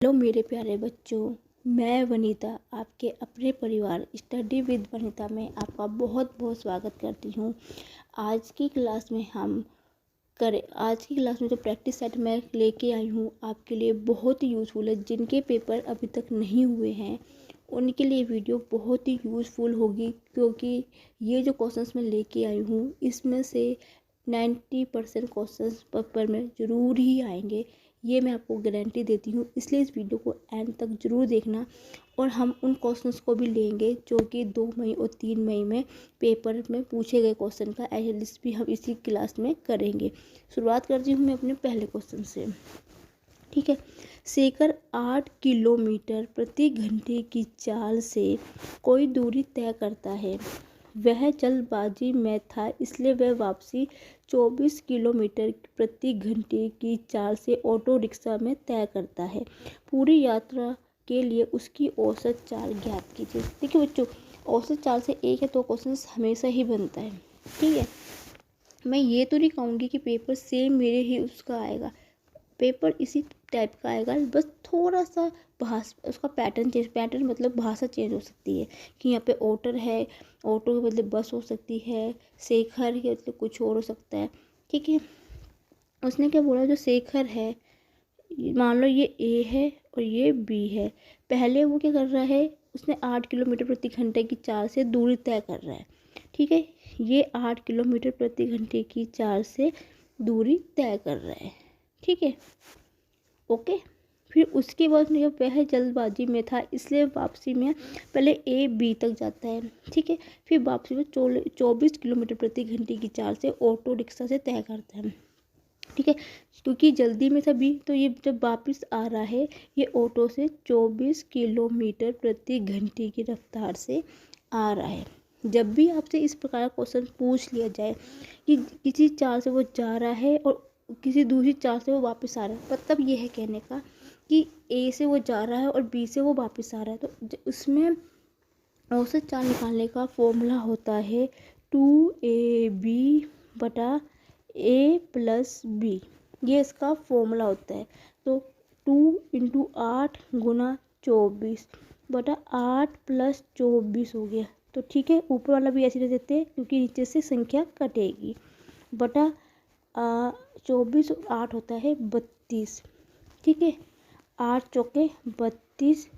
Hello मेरे प्यारे बच्चों, मैं वनीता आपके अपने परिवार स्टडी विद वनीता में आपका बहुत बहुत स्वागत करती हूँ। आज की क्लास में जो प्रैक्टिस सेट मैं लेके आई हूँ आपके लिए बहुत ही यूज़फुल है। जिनके पेपर अभी तक नहीं हुए हैं उनके लिए वीडियो बहुत ही यूज़फुल होगी, क्योंकि ये जो क्वेश्चंस मैं लेके आई हूँ इसमें से 90% क्वेश्चंस पेपर में ज़रूर ही आएंगे। ये मैं आपको गारंटी देती हूँ, इसलिए इस वीडियो को एंड तक ज़रूर देखना। और हम उन क्वेश्चंस को भी लेंगे जो कि 2 मई और 3 मई में पेपर में पूछे गए क्वेश्चन का एनालिसिस भी हम इसी क्लास में करेंगे। शुरुआत करती हूँ मैं अपने पहले क्वेश्चन से। ठीक है, शेखर 8 किलोमीटर प्रति घंटे की चाल से कोई दूरी तय करता है। वह जल्दबाजी में था, इसलिए वह वापसी 24 किलोमीटर प्रति घंटे की चाल से ऑटो रिक्शा में तय करता है। पूरी यात्रा के लिए उसकी औसत चाल ज्ञात कीजिए। देखिए बच्चों, औसत चाल से एक या दो क्वेश्चन हमेशा ही बनता है। ठीक है, मैं ये तो नहीं कहूँगी कि पेपर सेम मेरे ही उसका आएगा, पेपर इसी टाइप का आएगा, बस थोड़ा सा उसका पैटर्न मतलब भाषा चेंज हो सकती है कि यहाँ पे ऑटर है, ऑटो के बदले बस हो सकती है, शेखर के मतलब कुछ और हो सकता है। ठीक है, उसने क्या बोला, जो शेखर है मान लो ये ए है और ये बी है। पहले वो क्या कर रहा है, उसने 8 किलोमीटर प्रति घंटे की चाल से दूरी तय कर रहा है। ठीक है, ये 8 किलोमीटर प्रति घंटे की चाल से दूरी तय कर रहा है। ठीक है, ओके। फिर उसके बाद वह जल्दबाजी में था, इसलिए वापसी में पहले ए बी तक जाता है। ठीक है, फिर वापसी में 24 किलोमीटर प्रति घंटे की चाल से ऑटो रिक्शा से तय करता है। ठीक है, क्योंकि जल्दी में था बी, तो ये जब वापस आ रहा है ये ऑटो से 24 किलोमीटर प्रति घंटे की रफ्तार से आ रहा है। जब भी आपसे इस प्रकार का क्वेश्चन पूछ लिया जाए कि किसी चाल से वो जा रहा है और किसी दूसरी चाल से वो वापस आ रहा है, मतलब ये है कहने का कि ए से वो जा रहा है और बी से वो वापस आ रहा है, तो उसमें औसत चाल निकालने का फॉर्मूला होता है 2ab बटा a प्लस बी। ये इसका फॉर्मूला होता है। तो 2 × 8 × 24 बटा 8 + 24 हो गया। तो ठीक है, ऊपर वाला भी ऐसे रह देते हैं क्योंकि नीचे से संख्या कटेगी। बटा 24 और 8 होता है 32। ठीक है, 8 चौके 32,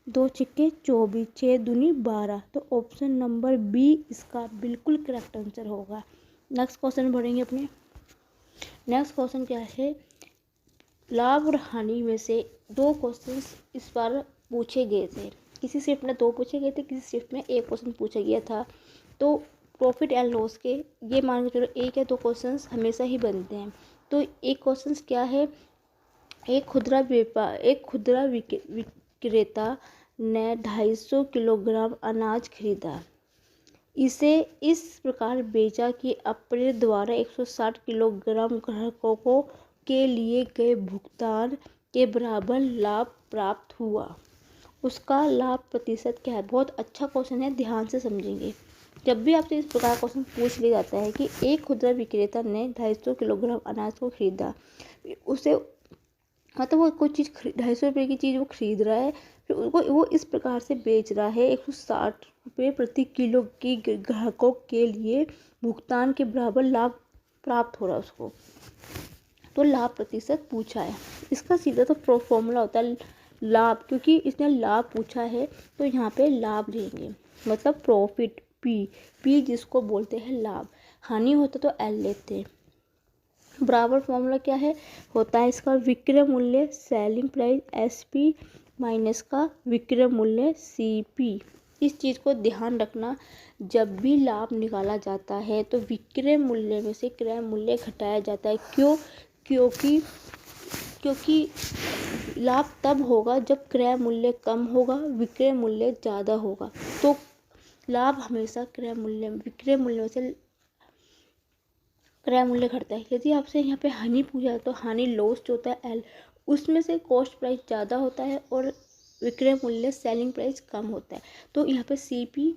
2 छिक्के 24, 6 दूनी 12। तो ऑप्शन नंबर बी इसका बिल्कुल करेक्ट आंसर होगा। नेक्स्ट क्वेश्चन बढ़ेंगे अपने। नेक्स्ट क्वेश्चन क्या है, लाभ और हानि में से 2 क्वेश्चन इस बार पूछे गए थे। किसी शिफ्ट में 2 पूछे गए थे, किसी शिफ्ट में 1 क्वेश्चन पूछा गया था। तो प्रॉफिट एंड लॉस के ये मान के चलो 1 या 2 क्वेश्चन हमेशा ही बनते हैं। तो एक क्वेश्चन क्या है, एक खुदरा विक्रेता ने 250 किलोग्राम अनाज खरीदा। इसे इस प्रकार बेचा कि अपने द्वारा 160 किलोग्राम ग्राहकों के लिए गए भुगतान के बराबर लाभ प्राप्त हुआ। उसका लाभ प्रतिशत क्या है। बहुत अच्छा क्वेश्चन है, ध्यान से समझेंगे। जब भी आपसे इस प्रकार क्वेश्चन पूछ लिया जाता है कि एक खुदरा विक्रेता ने 250 किलोग्राम अनाज को खरीदा, उसे मतलब वो कोई चीज़ 250 रुपये की चीज़ वो खरीद रहा है, फिर उसको वो इस प्रकार से बेच रहा है 160 रुपये प्रति किलो की ग्राहकों के लिए भुगतान के बराबर लाभ प्राप्त हो रहा है उसको। तो लाभ प्रतिशत पूछा है, इसका सीधा तो फॉर्मूला होता है लाभ, क्योंकि इसने लाभ पूछा है तो यहाँ पे लाभ लेंगे, मतलब प्रॉफिट पी जिसको बोलते हैं लाभ। हानि होता तो एल लेते। बराबर फॉर्मूला क्या है, होता है इसका विक्रय मूल्य सेलिंग प्राइस SP माइनस का विक्रय मूल्य CP। इस चीज़ को ध्यान रखना, जब भी लाभ निकाला जाता है तो विक्रय मूल्य में से क्रय मूल्य घटाया जाता है। क्यों, क्योंकि लाभ तब होगा जब क्रय मूल्य कम होगा, विक्रय मूल्य ज़्यादा होगा। तो लाभ हमेशा विक्रय मूल्य में से क्रय मूल्य घटता है। यदि आपसे यहाँ पे हानि पूछा है तो हानि लॉस जो होता है L, उसमें से कॉस्ट प्राइस ज़्यादा होता है और विक्रय मूल्य सेलिंग प्राइस कम होता है। तो यहाँ पे CP,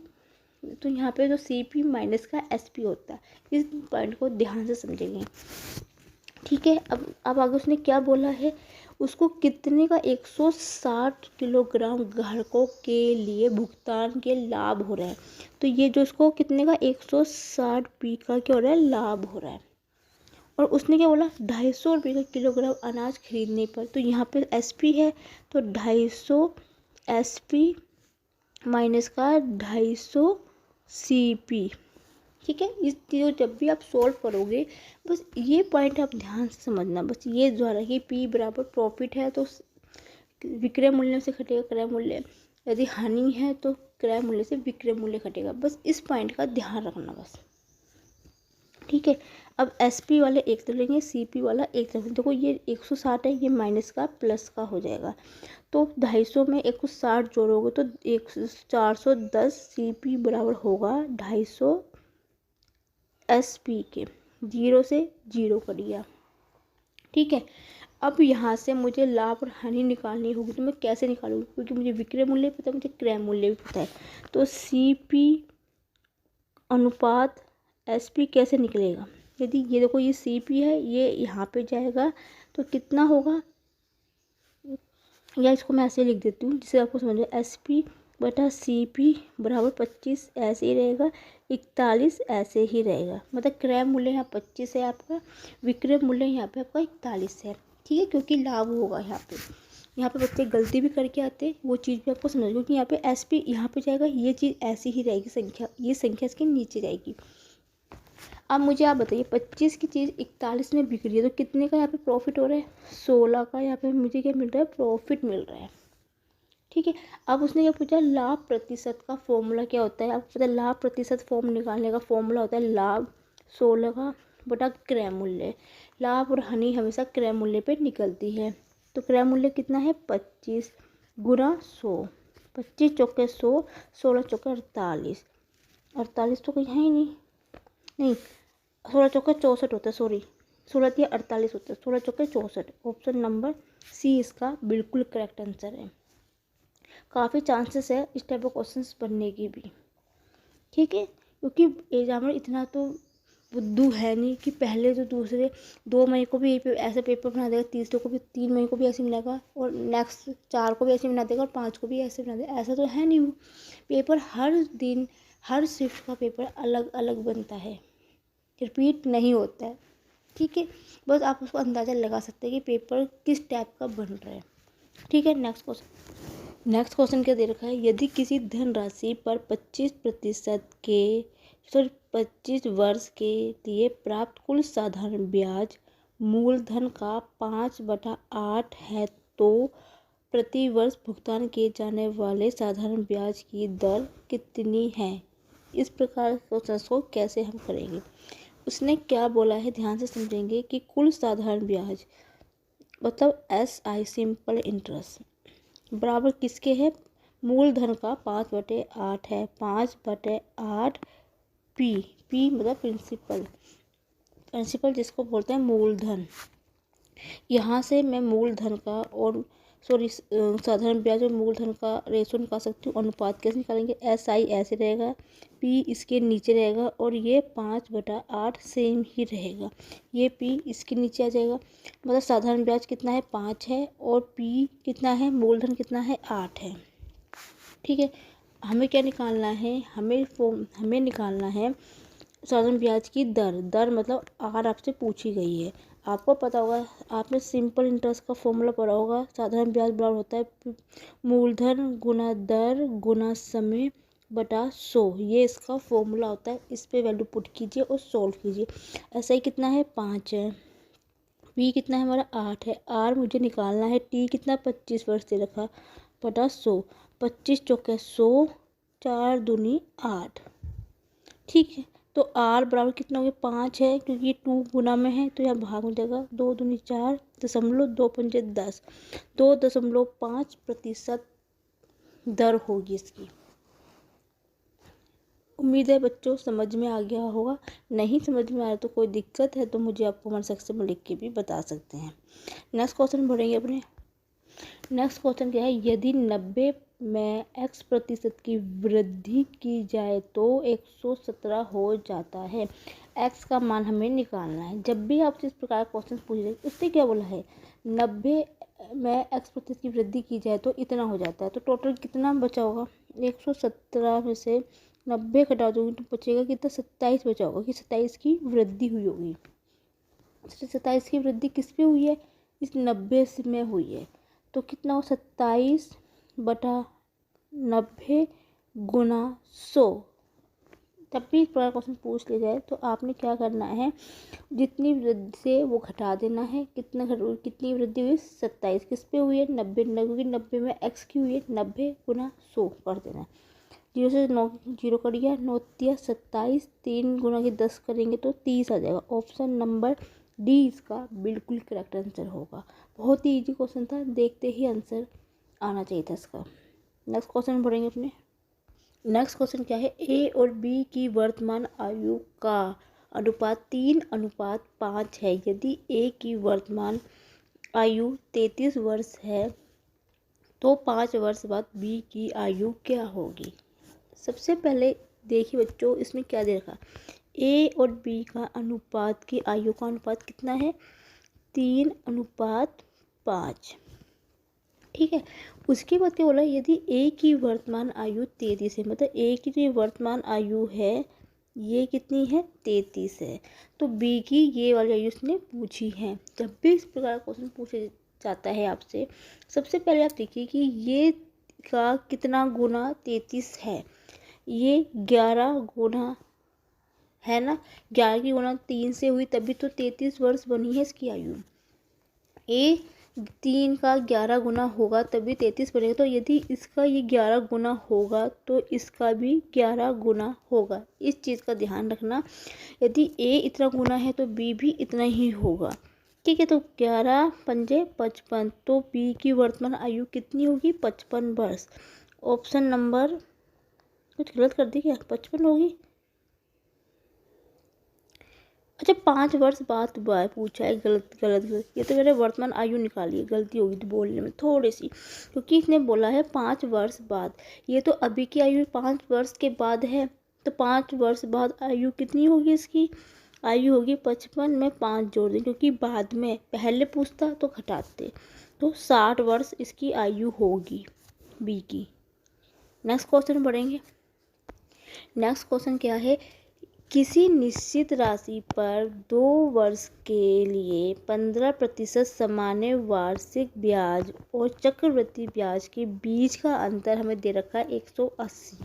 तो यहाँ पे जो CP माइनस का SP होता है। इस पॉइंट को ध्यान से समझेंगे। ठीक है, अब आगे उसने क्या बोला है, उसको कितने का 160 किलोग्राम ग्राहकों के लिए भुगतान के लाभ हो रहा है। तो ये जो उसको कितने का 160 पी का क्या हो रहा है, लाभ हो रहा है। और उसने क्या बोला, 250 रुपये का किलोग्राम अनाज खरीदने पर। तो यहाँ पे एसपी है, तो 250 एसपी माइनस का 250 सीपी। ठीक है, इस चीज़ जब भी आप सोल्व करोगे बस ये पॉइंट आप ध्यान से समझना, बस ये द्वारा कि पी बराबर प्रॉफिट है तो विक्रय मूल्य से घटेगा क्रय मूल्य, यदि हानि है तो क्रय मूल्य से विक्रय मूल्य घटेगा। बस इस पॉइंट का ध्यान रखना बस। ठीक है, अब एसपी वाले एक तरफ लेंगे, सीपी वाला एक तरफ। देखो ये 160 है, ये माइनस का प्लस का हो जाएगा। तो 250 में 160 जोड़ोगे तो 410 सीपी बराबर होगा 250 एसपी के। 0 से 0 कर दिया। ठीक है, अब यहाँ से मुझे लाभ और हानि निकालनी होगी। तो मैं कैसे निकालूंगी, क्योंकि मुझे विक्रय मूल्य भी पता है, मुझे क्रय मूल्य भी पता है। तो सीपी अनुपात एसपी कैसे निकलेगा, यदि ये देखो ये सीपी है, ये यहाँ पे जाएगा तो कितना होगा, या इसको मैं ऐसे लिख देती हूँ जिससे आपको समझ में, एसपी बटा सीपी बराबर 25 ऐसे ही रहेगा, 41 ऐसे ही रहेगा। मतलब क्रय मूल्य यहाँ 25 है आपका, विक्रय मूल्य यहाँ पे आपका 41 है। ठीक है, क्योंकि लाभ होगा यहाँ पे बच्चे गलती भी करके आते हैं, वो चीज़ भी आपको समझ, क्योंकि यहाँ पे एसपी यहाँ पे जाएगा, ये चीज़ ऐसी ही रहेगी, संख्या ये संख्या इसके नीचे जाएगी। अब मुझे आप बताइए 25 की चीज़ 41 में बिक रही है तो कितने का यहाँ पे प्रॉफिट हो रहा है, 16 का यहाँ पे मुझे क्या मिल रहा है, प्रॉफिट मिल रहा है। ठीक है, अब उसने क्या पूछा, लाभ प्रतिशत का फॉर्मूला क्या होता है। आपको पता है लाभ प्रतिशत फॉर्म निकालने का फॉर्मूला होता है लाभ 16 का बटा क्रय मूल्य। लाभ और हानि हमेशा क्रय मूल्य पे निकलती है। तो क्रय मूल्य कितना है, 25 गुना 100, 25 चौके 100, 16 चौके 48, 48 तो कहीं है ही नहीं 16 चौके 64 होता है, सॉरी 16 या 48 होता है, 16 चौके 64। ऑप्शन नंबर सी इसका बिल्कुल करेक्ट आंसर है। काफ़ी चांसेस है इस टाइप ऑफ क्वेश्चंस बनने की भी। ठीक है, क्योंकि एग्जामिनर इतना तो बुद्धू है नहीं कि पहले तो दूसरे 2 मई को भी ऐसे पेपर बना देगा, तीसरे को भी 3 मई को भी ऐसे मिलेगा, और नेक्स्ट 4 को भी ऐसे बना देगा, और 5 को भी ऐसे बना देगा। ऐसा तो है नहीं, वो पेपर हर दिन हर शिफ्ट का पेपर अलग अलग बनता है, रिपीट नहीं होता है। ठीक है, बस आप उसको अंदाज़ा लगा सकते हैं कि पेपर किस टाइप का बन रहा है। ठीक है, नेक्स्ट क्वेश्चन क्या दे रखा है, यदि किसी धनराशि पर 25 वर्ष के लिए प्राप्त कुल साधारण ब्याज मूलधन का 5/8 है तो प्रति वर्ष भुगतान किए जाने वाले साधारण ब्याज की दर कितनी है। इस प्रकार क्वेश्चन को कैसे हम करेंगे, उसने क्या बोला है ध्यान से समझेंगे कि कुल साधारण ब्याज मतलब SI सिंपल इंटरेस्ट बराबर किसके है, मूलधन का 5/8 है, 5/8 पी मतलब प्रिंसिपल जिसको बोलते हैं मूलधन। यहाँ से मैं मूलधन का और साधारण ब्याज और मूलधन का रेशो निकाल सकती हूँ। अनुपात कैसे निकालेंगे, SI ऐसे रहेगा, P इसके नीचे रहेगा, और ये 5/8 सेम ही रहेगा, ये P इसके नीचे आ जाएगा। मतलब साधारण ब्याज कितना है, 5 है, और P कितना है, मूलधन कितना है, 8 है। ठीक है, हमें क्या निकालना है, हमें निकालना है साधारण ब्याज की दर मतलब आर आपसे पूछी गई है। आपको पता होगा, आपने सिंपल इंटरेस्ट का फॉर्मूला पढ़ा होगा, साधारण ब्याज बराबर होता है मूलधन गुना दर गुना समय बटा 100, ये इसका फॉर्मूला होता है। इस पे वैल्यू पुट कीजिए और सॉल्व कीजिए। ऐसा ही कितना है, 5 है, पी कितना है हमारा 8 है, आर मुझे निकालना है, टी कितना 25 वर्ष से रखा बटा 100, 25 चौके 100, 4 दूनी 8। ठीक है, तो आर बराबर कितना हो गया, 5 है, क्योंकि ये 2 गुना में है तो यहाँ भाग हो जाएगा, 2 दूनी 4 दशमलव 2 10, 2.5% दर होगी इसकी। उम्मीद है बच्चों समझ में आ गया होगा। नहीं समझ में आ रहा तो कोई दिक्कत है तो मुझे आप कमेंट सेक्शन में लिख के भी बता सकते हैं। नेक्स्ट क्वेश्चन बढ़ेंगे अपने। नेक्स्ट क्वेश्चन क्या है, यदि 90 में x% की वृद्धि की जाए तो 117 हो जाता है। x का मान हमें निकालना है। जब भी आपसे इस प्रकार क्वेश्चन पूछ रहे उससे क्या बोला है, 90 में x प्रतिशत की वृद्धि की जाए तो इतना हो जाता है। तो टोटल कितना बचा होगा, 117 में से 90 घटा दोगे तो बचेगा कितना, 27 बचा होगा कि 27 की वृद्धि हुई होगी। 27 की वृद्धि किस पे हुई है, इस 90 में हुई है। तो कितना हो, 27/90 गुना 100। तब भी इस प्रकार क्वेश्चन पूछ लिया जाए तो आपने क्या करना है, जितनी वृद्धि से वो घटा देना है। कितनी वृद्धि हुई, 27 किस पे हुई है, 90, क्योंकि 90 में x की हुई है, 90 गुना 100 कर देना है। 0 से 9 0 कट गया, 9 तिया 27, 3 गुना के 10 करेंगे तो 30 आ जाएगा। ऑप्शन नंबर डी इसका बिल्कुल करेक्ट आंसर होगा। बहुत ही इजी क्वेश्चन था, देखते ही आंसर आना चाहिए था इसका। नेक्स्ट क्वेश्चन पढ़ेंगे अपने। नेक्स्ट क्वेश्चन क्या है, ए और बी की वर्तमान आयु का अनुपात 3:5 है। यदि ए की वर्तमान आयु 33 वर्ष है तो 5 वर्ष बाद बी की आयु क्या होगी। सबसे पहले देखिए बच्चों, इसमें क्या दे रखा, ए और बी का अनुपात की आयु का अनुपात कितना है, 3:5। ठीक है। उसके बाद क्या बोला, यदि ए की वर्तमान आयु 33 है, मतलब ए की जो वर्तमान आयु है ये कितनी है, 33 है। तो बी की ये वाली आयु उसने पूछी है। जब भी इस प्रकार क्वेश्चन पूछा जाता है आपसे, सबसे पहले आप देखिए कि ये का कितना गुना 33 है। ये 11 गुना है ना, 11 की गुना 3 से हुई तभी तो 33 वर्ष बनी है इसकी आयु। ए 3 का 11 गुना होगा तभी 33 बनेगा। तो यदि इसका ये 11 गुना होगा तो इसका भी 11 गुना होगा। इस चीज़ का ध्यान रखना, यदि ए इतना गुना है तो बी भी इतना ही होगा। ठीक है। तो 11 पंजे 55, तो बी की वर्तमान आयु कितनी होगी, 55 वर्ष। ऑप्शन नंबर, कुछ गलत कर दी क्या, 55 होगी। अच्छा, 5 वर्ष बाद पूछा है, गलत। ये तो मैंने वर्तमान आयु निकाली है, गलती होगी तो बोलने में थोड़ी सी, क्योंकि इसने बोला है 5 वर्ष बाद। ये तो अभी की आयु 5 वर्ष के बाद है, तो 5 वर्ष बाद आयु कितनी होगी, इसकी आयु होगी 55 में 5 जोड़ दें, क्योंकि बाद में पहले पूछता तो घटाते। तो 60 वर्ष इसकी आयु होगी बी की। नेक्स्ट क्वेश्चन पढ़ेंगे। नेक्स्ट क्वेश्चन क्या है, किसी निश्चित राशि पर 2 वर्ष के लिए 15% सामान्य वार्षिक ब्याज और चक्रवृद्धि ब्याज के बीच का अंतर हमें दे रखा है 180।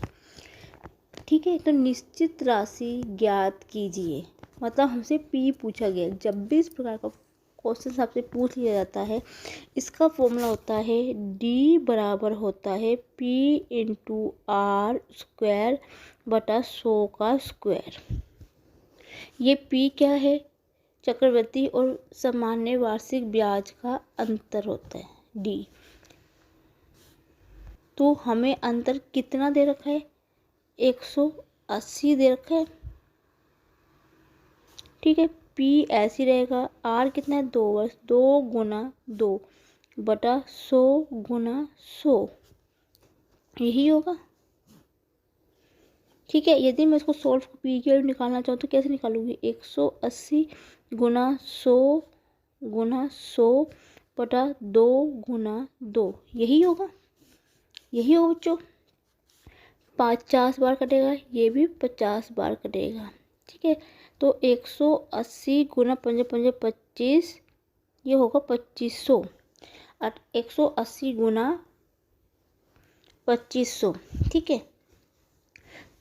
ठीक है। तो निश्चित राशि ज्ञात कीजिए, मतलब हमसे पी पूछा गया। जब भी इस प्रकार का क्वेश्चन आपसे पूछ लिया जाता है, इसका फॉर्मूला होता है डी बराबर होता है पी इंटू आर स्क्वायर बटा 100 का स्क्वायर। ये पी क्या है, चक्रवृद्धि और सामान्य वार्षिक ब्याज का अंतर होता है डी। तो हमें अंतर कितना दे रखा है, 180 दे रखा है। ठीक है। पी ऐसी रहेगा, आर कितना है, 2 वर्ष, 2 गुना 2 बटा 100 गुना 100, यही होगा। ठीक है। यदि मैं इसको सोल्व पी के निकालना चाहूँ तो कैसे निकालूंगी, 180 गुना 100 गुना 100 बटा 2 गुना 2, यही होगा। यही होगा बच्चों। 50 बार कटेगा, ये भी 50 बार कटेगा। ठीक है। तो 180 गुना 5 5 25, ये होगा 2500। 180 गुना 2500। ठीक है।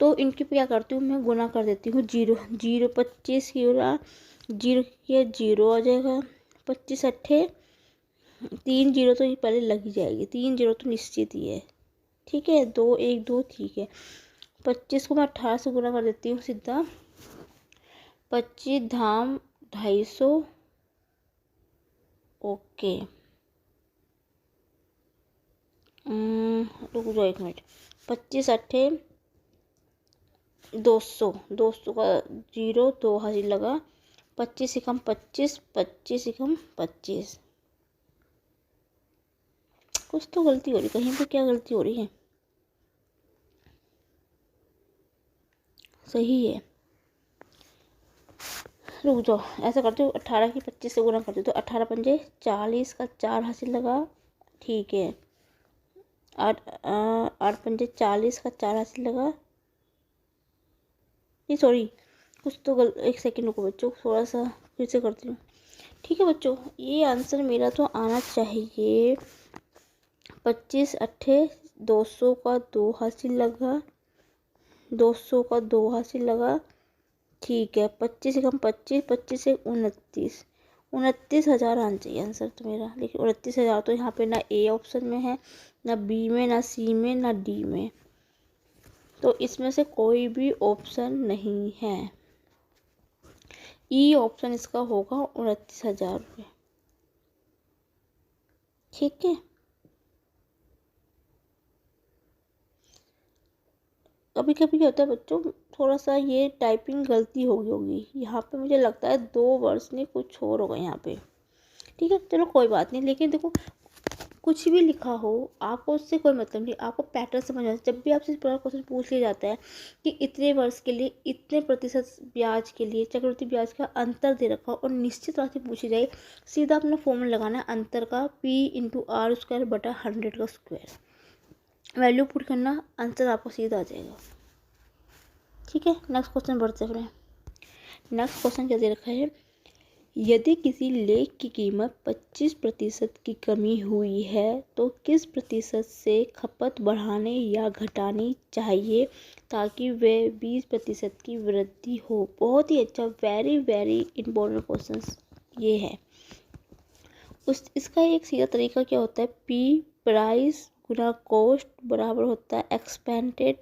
तो इनकी क्या करती हूँ मैं, गुना कर देती हूँ, 0 0 25 की गुना 0 किया 0 आ जाएगा। 25 अट्ठे 3 0 तो ये पहले लग ही जाएगी, 3 0 तो निश्चित ही है। ठीक है। 2 1 2, ठीक है। 25 को मैं 18 से गुना कर देती हूँ सीधा, 25 धाम 250। ओके, रुक जाओ 1 मिनट। 25 अट्ठे 200, 200 का 0 2 हाजिर लगा, 25 एकम 25, 25 एकम 25। कुछ तो गलती हो रही, कहीं पे क्या गलती हो रही है, सही है। रुक जाओ, ऐसा करते हो 18 की 25 से गुना करते हो तो 18 पंजे 40 का 4 हासिल लगा, ठीक है। 8 पंजे 40 का 4 हासिल लगा, नहीं सॉरी कुछ तो एक सेकंड रुको बच्चों, थोड़ा सा फिर से करती हूँ। ठीक है बच्चों, ये आंसर मेरा तो आना चाहिए 25 अट्ठे 200 का 2 हासिल लगा, 200 का 2 हासिल लगा, ठीक है। 25 से कम 25, 25 से 29, 29,000 आना चाहिए आंसर तो मेरा। लेकिन 29,000 तो यहाँ पे ना ए ऑप्शन में है, ना बी में, ना सी में, ना डी में, तो इसमें से कोई भी ऑप्शन नहीं है। ई ऑप्शन इसका होगा 29,000 रुपये, ठीक है। कभी कभी क्या होता है बच्चों, थोड़ा सा ये टाइपिंग गलती होगी यहाँ पे, मुझे लगता है 2 वर्ड्स नहीं कुछ और होगा यहाँ पे, ठीक है। चलो कोई बात नहीं, लेकिन देखो कुछ भी लिखा हो आपको उससे कोई मतलब नहीं, आपको पैटर्न समझ आता है। जब भी आपसे इस प्रकार क्वेश्चन पूछ लिया जाता है कि इतने वर्ष के लिए इतने प्रतिशत ब्याज के लिए चक्रवृद्धि ब्याज का अंतर दे रखा हो और निश्चित राशि पूछी जाए, सीधा अपना फॉर्मूला लगाना है अंतर का, P/R² बटा 100 का स्क्वायर, वैल्यू पुट करना, आंसर आपको सीधा आ जाएगा, ठीक है। नेक्स्ट क्वेश्चन बढ़ते हैं। नेक्स्ट क्वेश्चन क्या दे रखा है, यदि किसी लेख की कीमत 25% की कमी हुई है तो किस प्रतिशत से खपत बढ़ाने या घटानी चाहिए ताकि वह 20% की वृद्धि हो। बहुत ही अच्छा, वेरी वेरी इंपॉर्टेंट क्वेश्चन ये है। इसका एक सीधा तरीका क्या होता है, पी प्राइस गुना कॉस्ट बराबर होता है एक्सपेंडेड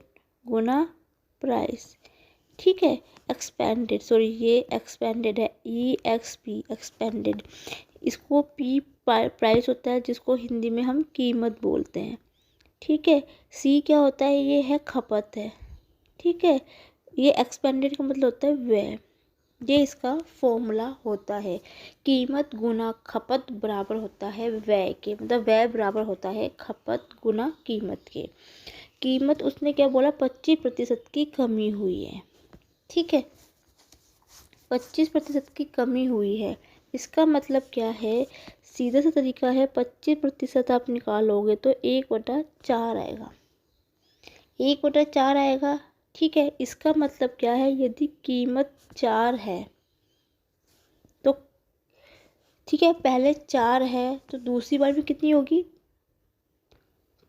गुना प्राइस, ठीक है। एक्सपेंडेड, सॉरी ये एक्सपेंडेड है, EXP एक्सपेंडेड, इसको P प्राइस होता है जिसको हिंदी में हम कीमत बोलते हैं, ठीक है। C क्या होता है, ये है खपत है, ठीक है। ये एक्सपेंडेड का मतलब होता है व्यय, ये इसका फॉर्मूला होता है, कीमत गुना खपत बराबर होता है व्यय के, मतलब व्यय बराबर होता है खपत गुना कीमत के। कीमत उसने क्या बोला, 25% की कमी हुई है, ठीक है। 25% की कमी हुई है, इसका मतलब क्या है, सीधा सा तरीका है, 25% आप निकालोगे तो 1/4 आएगा, 1/4 आएगा, ठीक है। इसका मतलब क्या है, यदि कीमत 4 है तो ठीक है, पहले 4 है तो दूसरी बार भी कितनी होगी,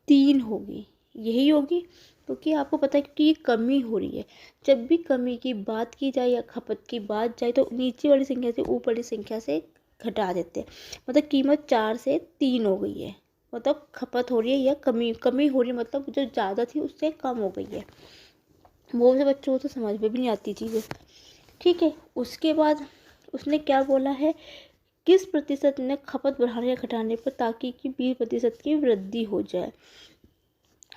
3 होगी, यही होगी, क्योंकि आपको पता है क्योंकि ये कमी हो रही है। जब भी कमी की बात की जाए या खपत की बात जाए तो नीचे वाली संख्या से ऊपर वाली संख्या से घटा देते हैं, मतलब कीमत 4 से 3 हो गई है, मतलब खपत हो रही है या कमी हो रही है, मतलब जो ज़्यादा थी उससे कम हो गई है। वो से बच्चों को तो समझ में भी नहीं आती चीज़ें, ठीक है। उसके बाद उसने क्या बोला है, किस प्रतिशत ने खपत बढ़ाने या घटाने पर ताकि कि 20% की वृद्धि हो जाए।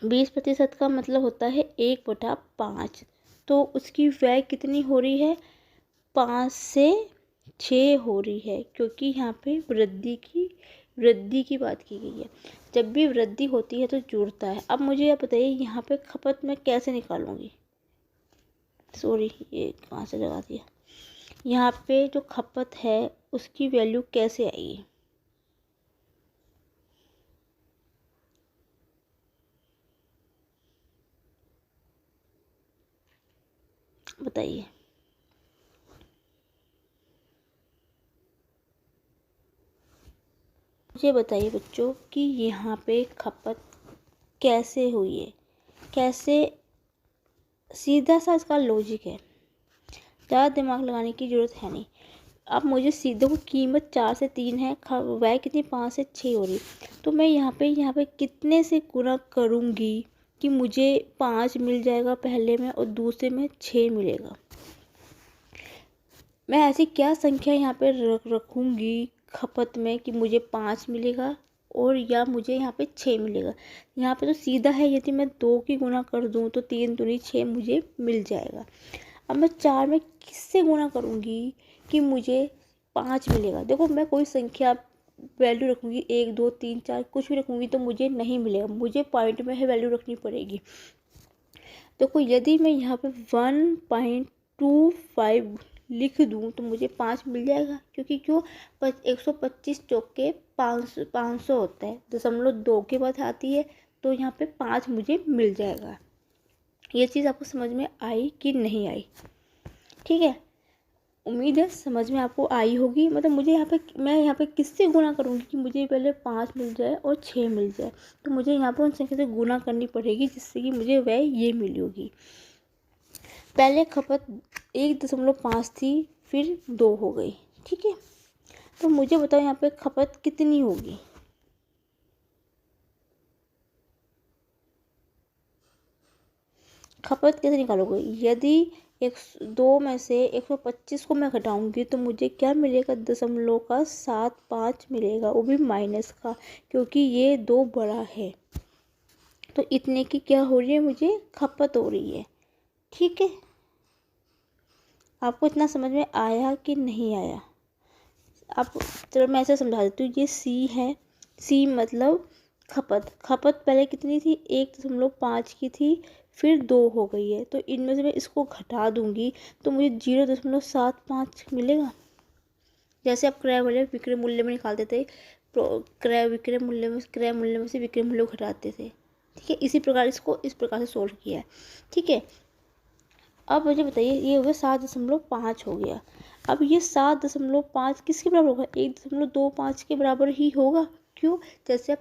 20% का मतलब होता है 1/5, तो उसकी व्यय कितनी हो रही है, 5 से 6 हो रही है, क्योंकि यहाँ पे वृद्धि की बात की गई है। जब भी वृद्धि होती है तो जुड़ता है। अब मुझे आप बताइए यहाँ पे खपत मैं कैसे निकालूंगी, सॉरी ये कहाँ से लगा दिया, यहाँ पे जो खपत है उसकी वैल्यू कैसे आएगी, बताइए। मुझे बताइए बच्चों कि यहाँ पे खपत कैसे हुई है, कैसे, सीधा सा इसका लॉजिक है, ज़्यादा दिमाग लगाने की ज़रूरत है नहीं। अब मुझे सीधे को कीमत 4 से 3 है, व्यय कितनी 5 से 6 हो रही, तो मैं यहाँ पे कितने से गुना करूँगी कि मुझे 5 मिल जाएगा पहले में और दूसरे में 6 मिलेगा। मैं ऐसी क्या संख्या यहाँ पे रखूँगी खपत में कि मुझे 5 मिलेगा और या मुझे यहाँ पे 6 मिलेगा। यहाँ पे तो सीधा है, यदि मैं 2 की गुना कर दूँ तो 3 दूनी 6 मुझे मिल जाएगा। अब मैं 4 में किससे गुना करूँगी कि मुझे 5 मिलेगा। देखो मैं कोई संख्या वैल्यू रखूँगी 1 2 3 4 कुछ भी रखूँगी तो मुझे नहीं मिलेगा, मुझे पॉइंट में है वैल्यू रखनी पड़ेगी। देखो यदि मैं यहाँ पे 1.25 लिख दूँ तो मुझे 5 मिल जाएगा, क्योंकि क्यों 125 चौक के 500 होता है, 0.2 के बाद आती है, तो यहाँ पे 5 मुझे मिल जाएगा। ये चीज़ आपको समझ में आई कि नहीं आई? ठीक है, उम्मीद है समझ में आपको आई होगी। मतलब मुझे मैं यहाँ पे किससे गुना करूँगी कि मुझे पहले 5 मिल जाए और 6 मिल जाए, तो मुझे यहाँ पर उन संख्या से गुना करनी पड़ेगी, जिससे कि मुझे वह ये मिली होगी। पहले खपत 1.5 थी, फिर 2 हो गई। ठीक है, तो मुझे बताओ यहाँ पे खपत कितनी होगी? खपत कैसे निकालोगे? यदि 2 में से 125 को मैं घटाऊंगी तो मुझे क्या मिलेगा? दशमलव का 75 मिलेगा, वो भी माइनस का, क्योंकि ये 2 बड़ा है। तो इतने की क्या हो रही है? मुझे खपत हो रही है। ठीक है, आपको इतना समझ में आया कि नहीं आया? आप चलो मैं ऐसे समझा देती हूँ। ये सी है, सी मतलब खपत पहले कितनी थी? 1.5 की थी, फिर 2 हो गई है, तो इनमें से मैं इसको घटा दूंगी तो मुझे 0.75 मिलेगा। जैसे आप क्रय मूल्य विक्रय मूल्य में निकालते थे, क्रय मूल्य में से विक्रय मूल्य को घटाते थे। ठीक है, इसी प्रकार इसको इस प्रकार से सोल्व किया है। ठीक है, अब मुझे बताइए, ये हो गया 7.5 हो गया। अब ये 7.5 किसके बराबर होगा? 1.25 के बराबर ही होगा। क्यों? जैसे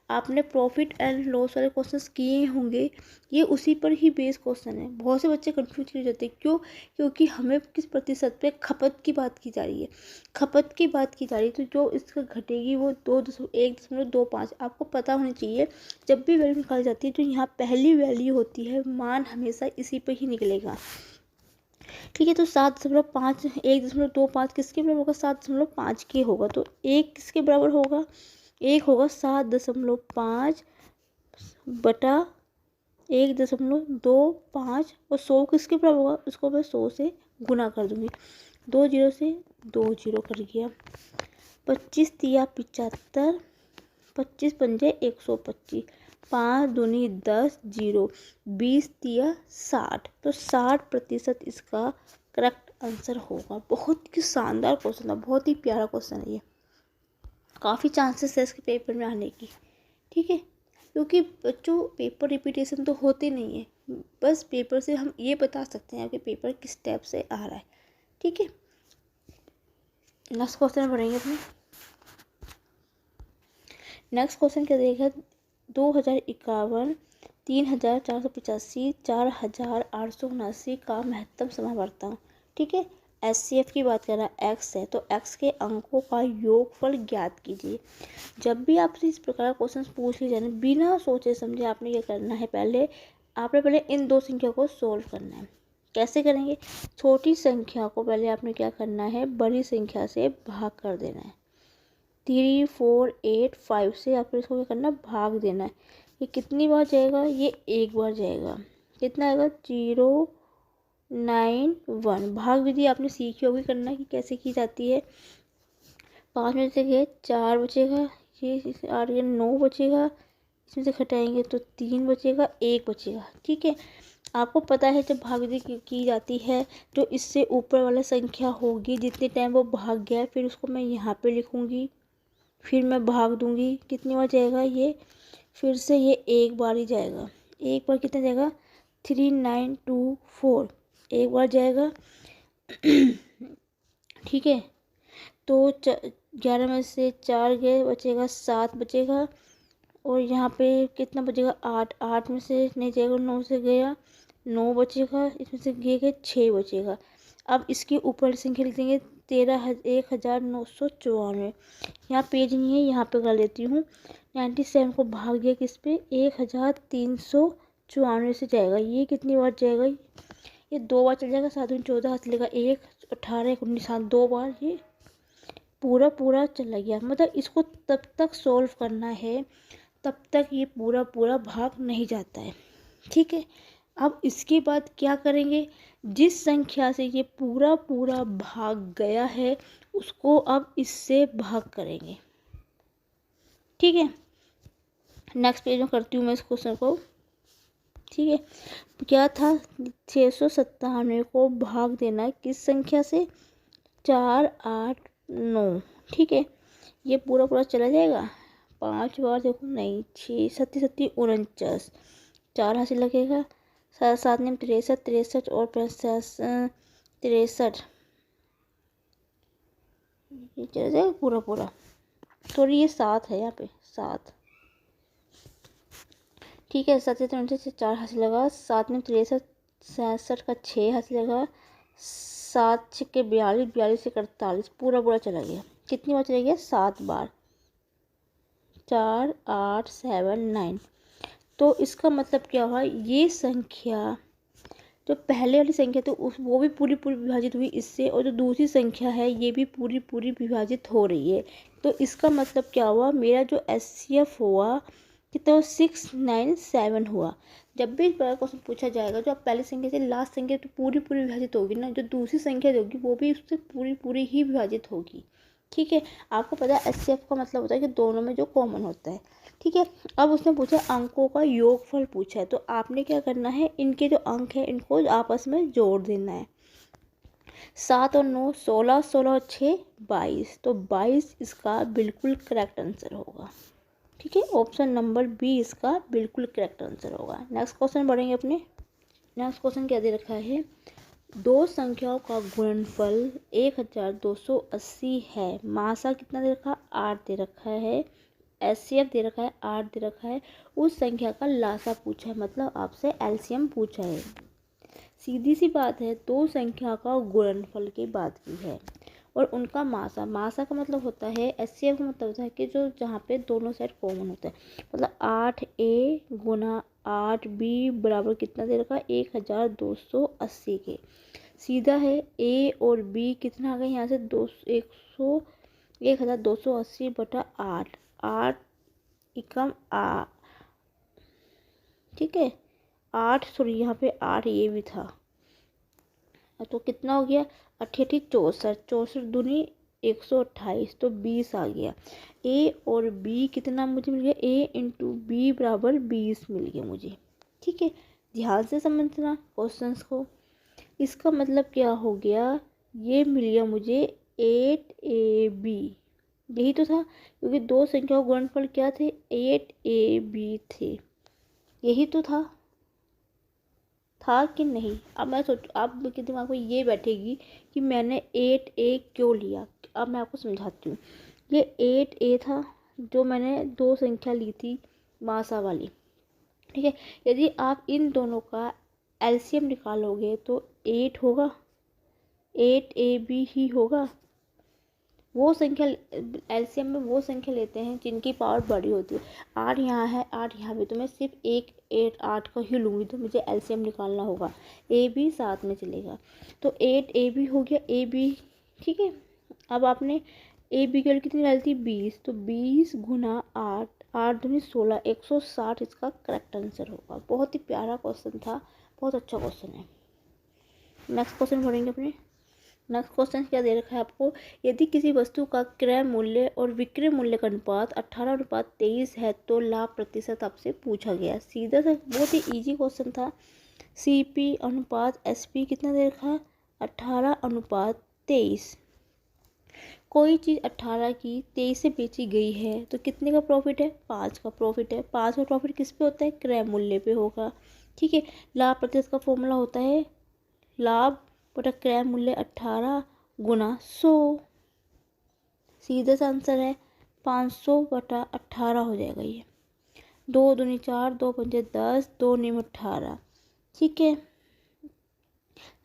आपने प्रॉफिट एंड लॉस वाले क्वेश्चंस किए होंगे, ये उसी पर ही बेस क्वेश्चन है। बहुत से बच्चे कंफ्यूज हो जाते हैं। क्यों? क्योंकि हमें किस प्रतिशत पे खपत की बात की जा रही है। खपत की बात की जा रही है, तो जो इसका घटेगी वो 1.25 आपको पता होना चाहिए। जब भी वैल्यू निकाली जाती है, जो यहाँ पहली वैल्यू होती है, मान हमेशा इसी पर ही निकलेगा। ठीक है, तो 7.5 1.25 किसके बराबर होगा? 7.5 के होगा। तो एक किसके बराबर होगा? एक होगा 7.5 बटा 1.25, और 100 किसके बराबर होगा? उसको मैं 100 से गुना कर दूंगी। 2 जीरो से 2 जीरो कट गया। 25 तिया 75, 25 पंजे 125, 5 दूनी 10, 0, 20 तिया 60, तो 60% इसका करेक्ट आंसर होगा। बहुत ही शानदार क्वेश्चन था, बहुत ही प्यारा क्वेश्चन है ये। काफ़ी चांसेस है इसके पेपर में आने की। ठीक है, क्योंकि बच्चों पेपर रिपीटेशन तो होते नहीं है, बस पेपर से हम ये बता सकते हैं कि पेपर किस टाइप से आ रहा है। ठीक है, नेक्स्ट क्वेश्चन बढ़ेंगे अपने। नेक्स्ट क्वेश्चन क्या देगा? 2051, 3485, 4879 का महत्तम समावर्तन। ठीक है, SCF की बात कर रहा है, x है, तो x के अंकों का योगफल ज्ञात कीजिए। जब भी आपसे इस प्रकार क्वेश्चन पूछ लिए जाए, बिना सोचे समझे आपने क्या करना है? आपने इन दो संख्या को सोल्व करना है। कैसे करेंगे? छोटी संख्या को पहले आपने क्या करना है? बड़ी संख्या से भाग कर देना है। 3, 4, 8, 5 से आपको इसको क्या करना है? भाग देना है। ये कितनी बार जाएगा? ये एक बार जाएगा। कितना आएगा? 0, 9, 1। भाग विधि आपने सीखी होगी करना कि कैसे की जाती है। 5 में से गए 4 बचेगा, ये 8 या 9 बचेगा, इसमें से घटाएंगे तो 3 बचेगा, 1 बचेगा। ठीक है, आपको पता है जब भाग विधि की जाती है तो इससे ऊपर वाला संख्या होगी, जितने टाइम वो भाग गया फिर उसको मैं यहाँ पे लिखूँगी, फिर मैं भाग दूंगी। कितनी बार जाएगा ये? फिर से ये एक बार ही जाएगा। एक बार कितना जाएगा? 3, 9, 2, 4 एक बार जाएगा। ठीक है, तो 11 में से 4 गए, बचेगा 7 बचेगा, और यहाँ पे कितना बचेगा? 8। 8 में से नहीं जाएगा, 9 से गया, 9 बचेगा, इसमें से गए 6 बचेगा। अब इसके ऊपर संख्या लिख देंगे 1994। यहाँ पेज नहीं है, यहाँ पे कर लेती हूँ। 97 को भाग दिया किस पे? 1394 से जाएगा। ये कितनी बार जाएगा? ये 2 बार चल जाएगा। 7 में 14 हाथ लेगा 1, 18, 19, 7 2 बार ये पूरा चला गया। मतलब इसको तब तक सॉल्व करना है तब तक ये पूरा भाग नहीं जाता है। ठीक है, अब इसके बाद क्या करेंगे? जिस संख्या से ये पूरा भाग गया है उसको अब इससे भाग करेंगे। ठीक है, नेक्स्ट पेज में करती हूँ मैं इस क्वेश्चन को। ठीक है, क्या था, 697 को भाग देना है किस संख्या से, 4, 8, 9। ठीक है, ये पूरा पूरा चला जाएगा, 5 बार देखो, नहीं 6 सत्ती सत्ती 49, 4 हासिल लगेगा, 7 में 63, 63 और 63, ये चला जाएगा पूरा पूरा। सॉरी ये 7 है यहाँ पे, 7। ठीक है, 7 से 4 हासिल लगा, 7 में 63, 67 का 6 हासिल लगा, 7 छक्के 42, 42 से 48, पूरा पूरा चला गया। कितनी बार चला गया, 7 बार, 4, 8, 7, 9। तो इसका मतलब क्या हुआ, ये संख्या जो पहले वाली संख्या थी उस वो भी पूरी पूरी विभाजित हुई इससे, और जो दूसरी संख्या है ये भी पूरी पूरी विभाजित हो रही है। तो इसका मतलब क्या हुआ, मेरा जो एचसीएफ हुआ कितना, 697 हुआ। जब भी इस बार क्वेश्चन पूछा जाएगा, जो आप पहली संख्या से लास्ट संख्या तो पूरी पूरी विभाजित होगी ना, जो दूसरी संख्या होगी वो भी उससे पूरी पूरी ही विभाजित होगी। ठीक है, आपको पता है एचसीएफ का मतलब होता है कि दोनों में जो कॉमन होता है। ठीक है, अब उसने पूछा अंकों का योगफल पूछा है, तो आपने क्या करना है, इनके जो अंक है इनको आपस में जोड़ देना है। 7 और 9 16, 16 और 6 22, तो 22 इसका बिल्कुल करेक्ट आंसर होगा। ठीक है, ऑप्शन नंबर बी इसका बिल्कुल करेक्ट आंसर होगा। नेक्स्ट क्वेश्चन बढ़ेंगे अपने। नेक्स्ट क्वेश्चन क्या दे रखा है, दो संख्याओं का गुणनफल 1280 है, मासा कितना दे रखा है, 8 दे रखा है, एचसीएफ दे रखा है 8 दे रखा है, उस संख्या का लासा पूछा है, मतलब आपसे एलसीएम पूछा है। सीधी सी बात है, दो संख्या का गुणनफल की बात की है और उनका मासा, मासा का मतलब होता है, एचसीएफ का मतलब होता है कि जो जहाँ पे दोनों साइड कॉमन होता है, मतलब 8a गुना 8b बराबर कितना दे रखा है, 1280 के। सीधा है, a और b कितना आ गया यहाँ से, 1280 बटा 8, 8 एकम आ, ठीक है 8, सॉरी यहाँ पे 8 ये भी था, तो कितना हो गया, 88 64, 64 दूनी 128, तो 20 आ गया। ए और बी कितना मुझे मिल गया, a इंटू बी बराबर 20 मिल गया मुझे। ठीक है, ध्यान से समझना क्वेश्चंस को। इसका मतलब क्या हो गया, ये मिल गया मुझे 8ab, यही तो था, क्योंकि दो संख्याओं गुणनफल क्या थे, 8ab थे, यही तो था कि नहीं। अब मैं सोच, अब के दिमाग में ये बैठेगी कि मैंने 8a क्यों लिया। अब मैं आपको समझाती हूँ, ये 8a था जो मैंने दो संख्या ली थी मासा वाली। ठीक है, यदि आप इन दोनों का एलसीएम निकालोगे तो 8 होगा, 8ab ही होगा। वो संख्या एलसीएम में वो संख्या लेते हैं जिनकी पावर बड़ी होती है। 8 यहाँ है, 8 यहाँ भी, तो मैं सिर्फ एक 8 का ही लूँगी, तो मुझे एलसीएम निकालना होगा। ए बी साथ में चलेगा, तो 8ab हो गया, ए बी। ठीक है, अब आपने ए बी की वैल्यू कितनी डाली थी, 20, तो 20 गुना 8, 8 दूनी 16, 160 इसका करेक्ट आंसर होगा। बहुत ही प्यारा क्वेश्चन था, बहुत अच्छा क्वेश्चन है। नेक्स्ट क्वेश्चन पढ़ेंगे अपने। नेक्स्ट क्वेश्चन क्या दे रखा है आपको, यदि किसी वस्तु का क्रय मूल्य और विक्रय मूल्य का अनुपात 18:23 है तो लाभ प्रतिशत आपसे पूछा गया। सीधा सा बहुत ही इजी क्वेश्चन था। सीपी अनुपात एसपी कितना दे रखा है, 18:23। कोई चीज़ 18 की 23 से बेची गई है तो कितने का प्रॉफिट है, 5 का प्रॉफिट है। 5 का प्रॉफिट किस पे होता है, क्रय मूल्य पे होगा। ठीक है, लाभ प्रतिशत का फॉर्मूला होता है लाभ बटा क्रय मूल्य 18 गुना 100। सीधा सा आंसर है 500 बटा 18 हो जाएगा ये। 2 दूनी 4, 2 पंजे 10, 2 नीम 18। ठीक है,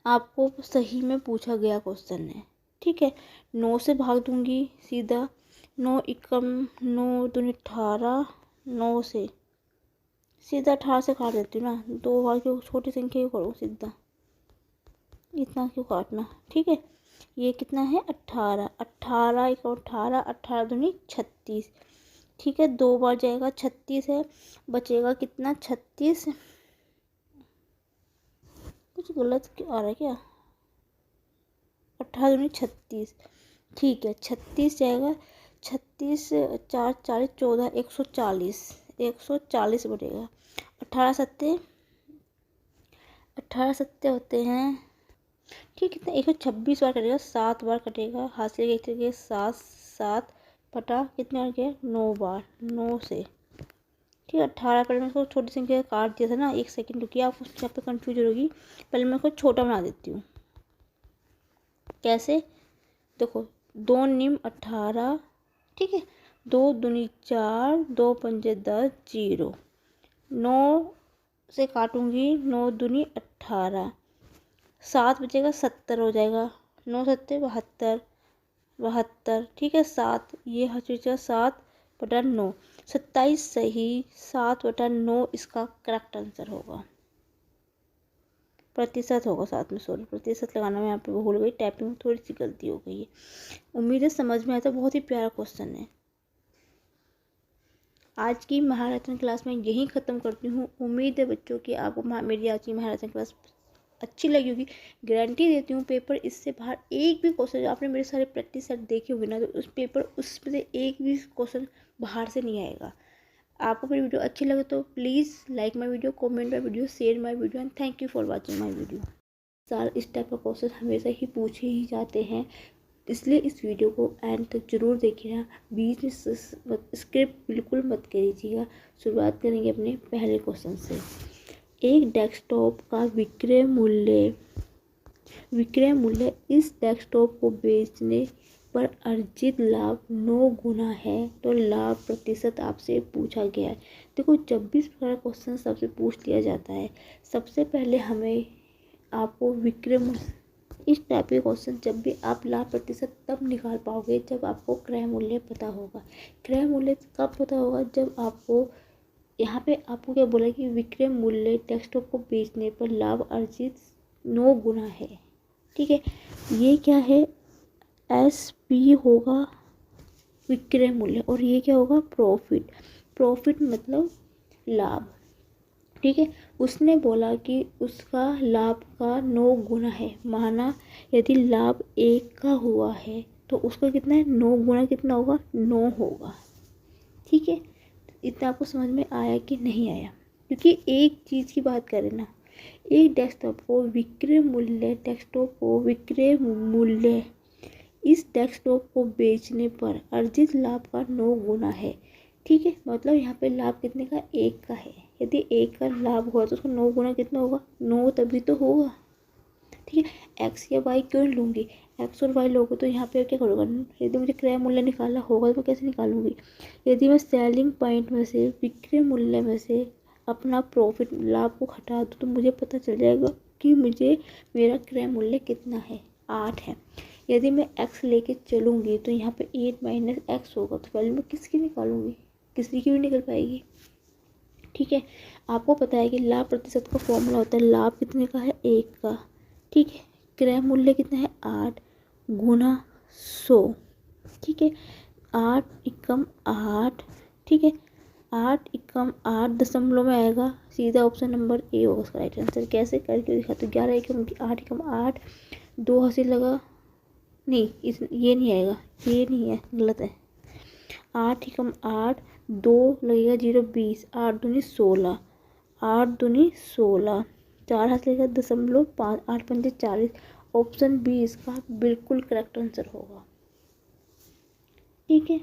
आपको सही में पूछा गया क्वेश्चन है। ठीक है, 9 से भाग दूंगी सीधा, 9 एकम 9 दूनी 18, 9 से सीधा 18 से काट देती हूँ ना, 2 बार क्यों, छोटी संख्या क्यों करूँ, सीधा इतना क्यों काटना। ठीक है, ये कितना है 18, 18 एक 18, 18 दूनी 36। ठीक है, 2 बार जाएगा, 36 है, बचेगा कितना 36, कुछ गलत क्यों आ रहा है क्या, 18 दूनी 36। ठीक है, 36 जाएगा, 36 4 40 14, 140, 140 बढ़ेगा, 18 सत्ते 18 सत्ते होते हैं, ठीक है, कितना 126 बार कटेगा, 7 बार कटेगा, हाथ से एक तरीके 7 7 बटा कितने बार गया 9 बार, 9 से, ठीक है 18। पहले मैं इसको छोटी संख्या काट दिया था ना, 1 सेकंड रुकिए, आप उस यहाँ पे कन्फ्यूज होगी। पहले मैं इसको छोटा बना देती हूँ। कैसे, देखो 2 निम 18, ठीक है, 2 दूनी 4, 2 पंजे 10, 0, 9 से काटूंगी, 9 दूनी 18, 7 बचेगा 70 हो जाएगा, 9 सत्ते 72, 72, ठीक है 7, ये बचेगा 7 बटा 9, 27 सही, 7 बटा 9 इसका करेक्ट आंसर होगा। प्रतिशत होगा साथ में, सॉरी प्रतिशत लगाना मैं यहाँ पे भूल गई, टाइपिंग में थोड़ी सी गलती हो गई है। उम्मीद है समझ में आया था, बहुत ही प्यारा क्वेश्चन है। आज की महारत्न क्लास में यहीं ख़त्म करती हूँ। उम्मीद है बच्चों कि आपको मेरी आज की महारत्न क्लास अच्छी लगी होगी। गारंटी देती हूँ पेपर इससे बाहर एक भी क्वेश्चन, आपने मेरे सारे प्रैक्टिस सेट देखे होंगे ना, तो उस पेपर उसमें से एक भी क्वेश्चन बाहर से नहीं आएगा। आपको मेरी वीडियो अच्छी लगे तो please like my video, comment my video, share my video and thank you for watching my video. साल इस टाइप का क्वेश्चन हमेशा ही पूछे ही जाते हैं, इसलिए इस वीडियो को एंड तक जरूर देखिएगा। बीच में स्क्रिप्ट बिल्कुल मत करिएगा। शुरुआत करेंगे अपने पहले क्वेश्चन से। एक डेस्कटॉप का विक्रय मूल्य इस डेस्कटॉप को बेचने पर अर्जित लाभ 9 गुना है, तो लाभ प्रतिशत आपसे पूछा गया है। देखो जब भी इस प्रकार क्वेश्चन आपसे पूछ लिया जाता है, सबसे पहले हमें आपको विक्रय मूल्य, इस टाइप के क्वेश्चन जब भी आप लाभ प्रतिशत तब निकाल पाओगे जब आपको क्रय मूल्य पता होगा। क्रय मूल्य कब पता होगा, जब आपको यहाँ पे आपको क्या बोला कि विक्रय मूल्य डेस्कटॉप को बेचने पर लाभ अर्जित 9 गुना है, ठीक है। ये क्या है, SP होगा विक्रय मूल्य, और ये क्या होगा प्रॉफिट। प्रॉफिट मतलब लाभ, ठीक है। उसने बोला कि उसका लाभ का 9 गुना है, माना यदि लाभ 1 का हुआ है तो उसका कितना है 9 गुना कितना होगा 9 होगा, ठीक है। इतना आपको समझ में आया कि नहीं आया, क्योंकि एक चीज़ की बात करें ना, एक डेस्कटॉप को विक्रय मूल्य इस डेस्कटॉप को बेचने पर अर्जित लाभ का 9 गुना है, ठीक है। मतलब यहाँ पे लाभ कितने का 1 का है, यदि 1 का लाभ हुआ तो उसका 9 गुना कितना होगा 9, तभी तो होगा, ठीक है। X या Y क्यों लूँगी, X और Y लोगे तो यहाँ पे क्या करूँगा, यदि मुझे क्रय मूल्य निकालना होगा तो कैसे निकालूंगी, यदि मैं सेलिंग पॉइंट में से विक्रय मूल्य में से अपना प्रॉफिट लाभ को हटा दूँ तो मुझे पता चल जाएगा कि मुझे मेरा क्रय मूल्य कितना है 8 है। यदि मैं X लेके चलूँगी तो यहाँ पे 8 माइनस X होगा, तो वैल्यू मैं किसकी निकालूंगी, किसी की भी निकल पाएगी, ठीक है। आपको पता है कि लाभ प्रतिशत का फॉर्मूला होता है, लाभ कितने का है 1 का, ठीक है। क्रय मूल्य कितना है 8 गुना 100, ठीक है। 8 एकम 8, ठीक है। 8 एकम 8 दशमलव में आएगा, सीधा ऑप्शन नंबर ए होगा उसका राइट आंसर। कैसे करके दिखा, तो 11 एकम 8 एकम 8, 2 हासिल लगा, नहीं ये नहीं आएगा, ये नहीं है, गलत है। 8 एकम 8, 2 लगेगा 0 20, 8 दूनी 16, 8 दूनी 16, 4 हाथ लगेगा 0.5, 8 पंजे 40, ऑप्शन बी इसका बिल्कुल करेक्ट आंसर होगा, ठीक है।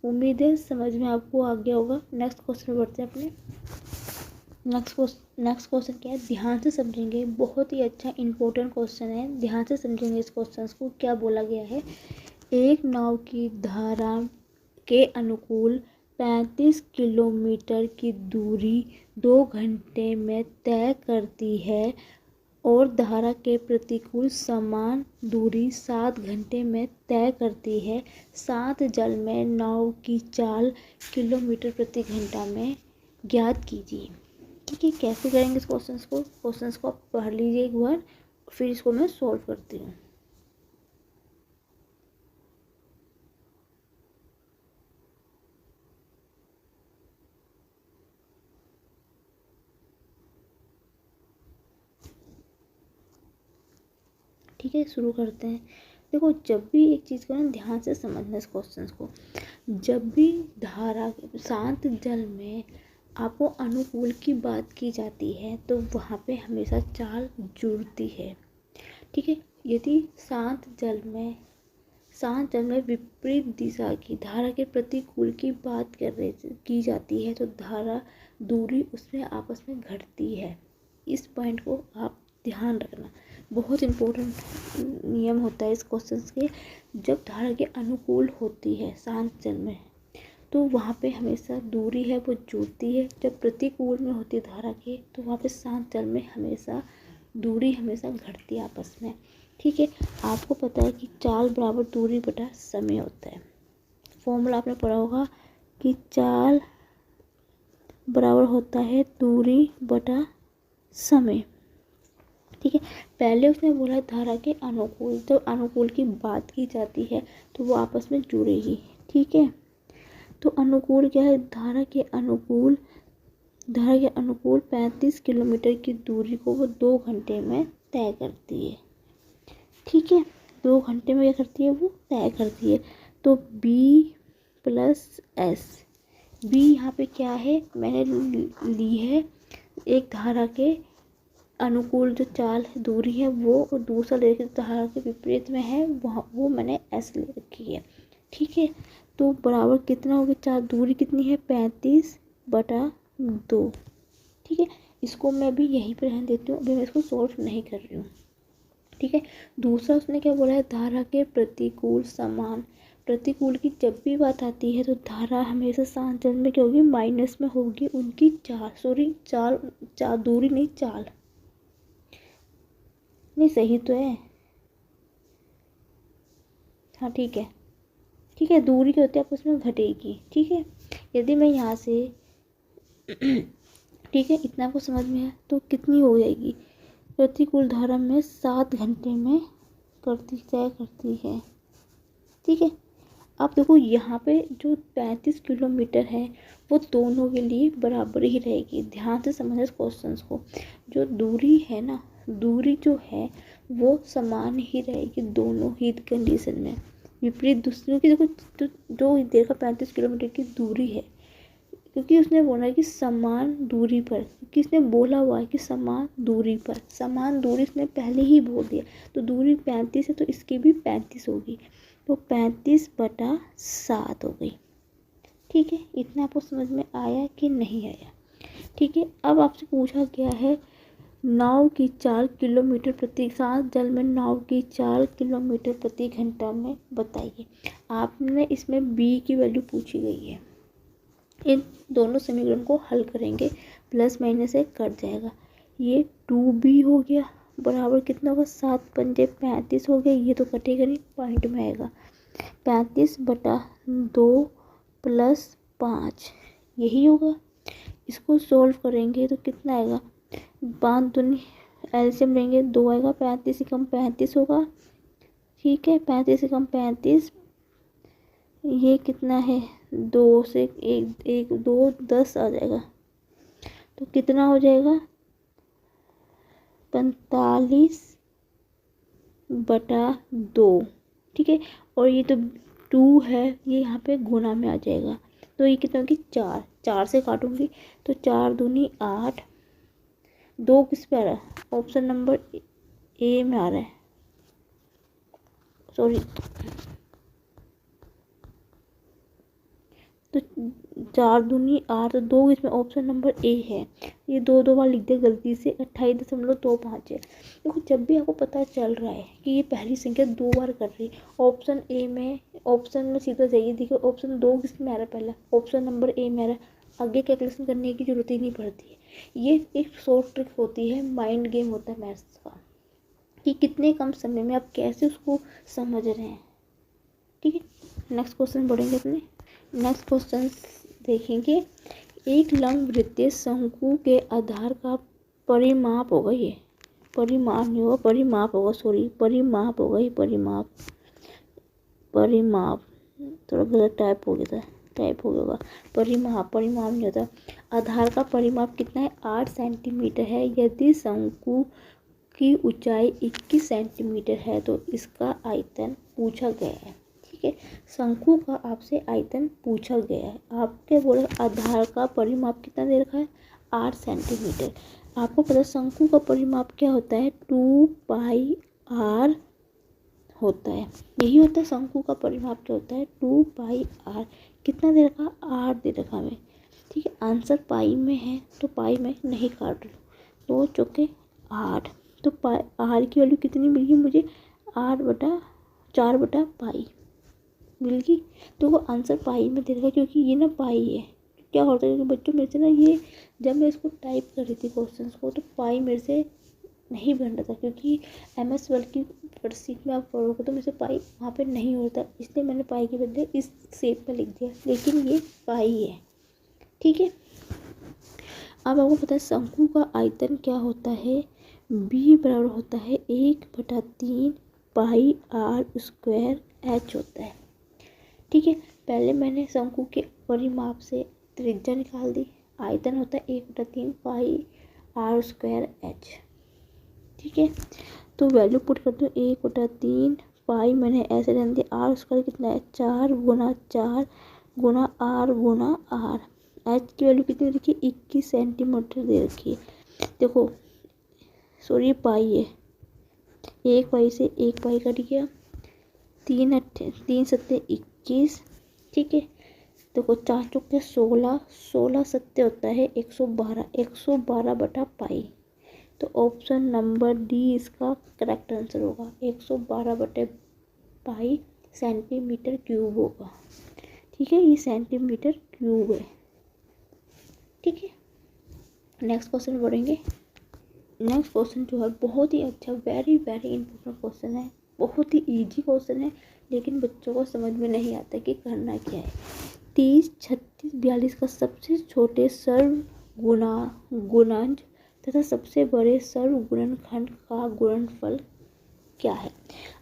उम्मीद है समझ में आपको आ गया होगा। नेक्स्ट क्वेश्चन में बढ़ते हैं अपने। नेक्स्ट क्वेश्चन क्या है, ध्यान से समझेंगे, बहुत ही अच्छा इंपॉर्टेंट क्वेश्चन है, ध्यान से समझेंगे इस क्वेश्चन को। क्या बोला गया है, एक नाव की धारा के अनुकूल 35 किलोमीटर की दूरी 2 घंटे में तय करती है और धारा के प्रतिकूल समान दूरी 7 घंटे में तय करती है। शांत जल में नाव की चाल किलोमीटर प्रति घंटा में ज्ञात कीजिए, ठीक है। कैसे करेंगे इस क्वेश्चंस को आप पढ़ लीजिए एक बार, फिर इसको मैं सॉल्व करती हूँ। ठीक है, शुरू करते हैं। देखो जब भी एक चीज़ को ना ध्यान से समझना इस क्वेश्चन को, जब भी धारा शांत जल में आपको अनुकूल की बात की जाती है तो वहाँ पे हमेशा चाल जुड़ती है। ठीक है, यदि शांत जल में विपरीत दिशा की धारा के प्रतिकूल की बात की जाती है तो धारा दूरी उसमें आपस में घटती है। इस पॉइंट को आप ध्यान रखना, बहुत इम्पोर्टेंट नियम होता है इस क्वेश्चन के। जब धारा के अनुकूल होती है शांत जल में तो वहाँ पे हमेशा दूरी है वो जुड़ती है। जब प्रतिकूल में होती है धारा के तो वहाँ पे शांत जल में हमेशा दूरी हमेशा घटती है आपस में। ठीक है, आपको पता है कि चाल बराबर दूरी बटा समय होता है। फॉर्मूला आपने पढ़ा होगा कि चाल बराबर होता है दूरी बटा समय। ठीक है, पहले उसने बोला धारा के अनुकूल, जब अनुकूल की बात की जाती है तो वो आपस में जुड़ेगी। ठीक है, तो अनुकूल क्या है, धारा के अनुकूल 35 किलोमीटर की दूरी को वो 2 घंटे में तय करती है। ठीक है, 2 घंटे में क्या करती है, वो तय करती है। तो B + S, B यहाँ पे क्या है, मैंने ली है एक धारा के अनुकूल जो चाल दूरी है वो, और दूसरा लेकर धारा के विपरीत में है वहाँ वो मैंने S ले रखी है। ठीक है, तो बराबर कितना हो गया, चाल दूरी कितनी है 35/2। ठीक है, इसको मैं भी यहीं पर रहने देती हूँ, अभी मैं इसको सॉल्व नहीं कर रही हूँ। ठीक है, दूसरा उसने क्या बोला है, धारा के प्रतिकूल समान। प्रतिकूल की जब भी बात आती है तो धारा हमेशा शांत जल में क्या होगी, माइनस में होगी उनकी चाल दूरी नहीं, चाल नहीं, सही तो है। हाँ ठीक है, दूरी क्या होती है आपस में घटेगी। ठीक है, यदि मैं यहाँ से ठीक है, इतना आपको समझ में है तो कितनी हो जाएगी, प्रतिकूल धारा में 7 घंटे में तय करती है। ठीक है, अब देखो यहाँ पे जो 35 किलोमीटर है वो दोनों के लिए बराबर ही रहेगी। ध्यान से समझना इस क्वेश्चन को। जो दूरी है ना, दूरी जो है वो समान ही रहेगी दोनों ही कंडीशन में। विपरीत दूसरों की देखो, जो देखा 35 किलोमीटर की दूरी है, क्योंकि उसने बोला कि समान दूरी पर, क्योंकि उसने बोला हुआ है कि समान दूरी पर, समान दूरी उसने पहले ही बोल दिया। तो दूरी 35 है तो इसकी भी 35 होगी, तो 35/7 हो गई। ठीक है, इतना आपको समझ में आया कि नहीं आया। ठीक है, अब आपसे पूछा गया है नाव की 4 किलोमीटर प्रति, शांत जल में नाव की 4 किलोमीटर प्रति घंटा में बताइए। आपने इसमें बी की वैल्यू पूछी गई है। इन दोनों समीकरण को हल करेंगे, प्लस माइनस से कट जाएगा। ये 2b हो गया, बराबर कितना होगा, 7 पंजे 35 हो गया। ये तो कटेगा नहीं, पॉइंट में आएगा। 35/2 + 5 यही होगा। इसको सोल्व करेंगे तो कितना आएगा, 5 दूनी एलसीएम लेंगे 2 आएगा, 35 से कम 35 होगा। ठीक है, 35 से कम 35, ये कितना है, 2 से 1 2 10 आ जाएगा। तो कितना हो जाएगा, 45/2। ठीक है, और ये तो 2 है, ये यहाँ पे गुना में आ जाएगा। तो ये कितना होगी, 4 से काटूंगी तो 4 दूनी 8, 2 किस पे आ रहा है, ऑप्शन नंबर ए में आ रहा है, सॉरी। तो 4 दूनी 8, 2 इसमें ऑप्शन नंबर ए है। ये 2 बार लिख दिया गलती से, 28.25 है। देखो, जब भी आपको पता चल रहा है कि ये पहली संख्या 2 बार कर रही है, ऑप्शन में सीधा जाइए। देखिए ऑप्शन 2 किसमें आ रहा है, पहला ऑप्शन नंबर ए में आ रहा है। आगे कैलकुलेशन करने की जरूरत ही नहीं पड़ती है। ये एक शॉर्ट ट्रिक होती है, माइंड गेम होता है मैथ्स का, कि कितने कम समय में आप कैसे उसको समझ रहे हैं। ठीक है, नेक्स्ट क्वेश्चन बढ़ेंगे अपने। नेक्स्ट क्वेश्चन देखेंगे, एक लंबवृत्तीय शंकु के आधार का परिमाप होगा, ये परिमाप नहीं होगा, परिमाप होगा, सॉरी परिमाप होगा, ये परिमाप थोड़ा गलत टाइप हो गया, परिमाप नहीं होता। आधार का परिमाप कितना है, 8 सेंटीमीटर है। यदि शंकु की ऊंचाई 21 सेंटीमीटर है तो इसका आयतन पूछा गया है। ठीक ठीक है। शंकु का आपसे आयतन पूछा गया है, आपके बोले आधार का परिमाप कितना दे रखा है 8 सेंटीमीटर। आपको पता है शंकु का परिमाप क्या होता है 2 पाई आर होता है, यही होता है शंकु का परिमाप क्या होता है 2 पाई आर। कितना दे रखा 8 दे रखा हमें, ठीक है। आंसर पाई में है तो पाई में नहीं काट लो, 2 चौके 8, तो पाई आर की वैल्यू कितनी मिल गई मुझे 4/पाई मिल गई। तो वो आंसर पाई में दे रखा क्योंकि ये ना पाई है। क्या होता है कि बच्चों मेरे से ना ये जब मैं इसको टाइप कर रही थी क्वेश्चन को तो पाई मेरे से नहीं बन रहा था, क्योंकि MS वर्ड की वर्कशीट में आप पढ़ोगे तो मेरे से पाई वहाँ पे नहीं होता, इसलिए मैंने पाई के बदले इस शेप में लिख दिया, लेकिन ये पाई है, ठीक है। अब आपको पता है शंकु का आयतन क्या होता है, B बराबर होता है 1/3 पाई आर स्क्वायर H होता है, ठीक है। पहले मैंने शंकु के परिमाप से त्रिज्या निकाल दी, आयतन होता है 1/3 पाई आर स्क्वायर H, ठीक है। तो वैल्यू पुट करते हो 1/3 पाई मैंने ऐसे रहने दिया, आर स्क्वायर कितना है 4 गुना 4 गुना आर गुना आर। एच की वैल्यू कितनी रखी 21 सेंटीमीटर दे रखी है। देखो सॉरी पाई है, एक पाई से एक पाई कट गया, 3 सत्ते 21, ठीक है। देखो 4 चौके 16, 16 सत्ते होता है 112, 112/पाई। तो ऑप्शन नंबर डी इसका करेक्ट आंसर होगा, 112/पाई सेंटीमीटर क्यूब होगा, ठीक है। ये सेंटीमीटर क्यूब है, ठीक है। नेक्स्ट क्वेश्चन बढ़ेंगे। नेक्स्ट क्वेश्चन जो है बहुत ही अच्छा वेरी वेरी इंपॉर्टेंट क्वेश्चन है, बहुत ही इजी क्वेश्चन है, लेकिन बच्चों को समझ में नहीं आता कि करना क्या है। 30, 36, 42 का सबसे छोटे गुणज तथा सबसे बड़े गुणनखंड का गुणनफल क्या है।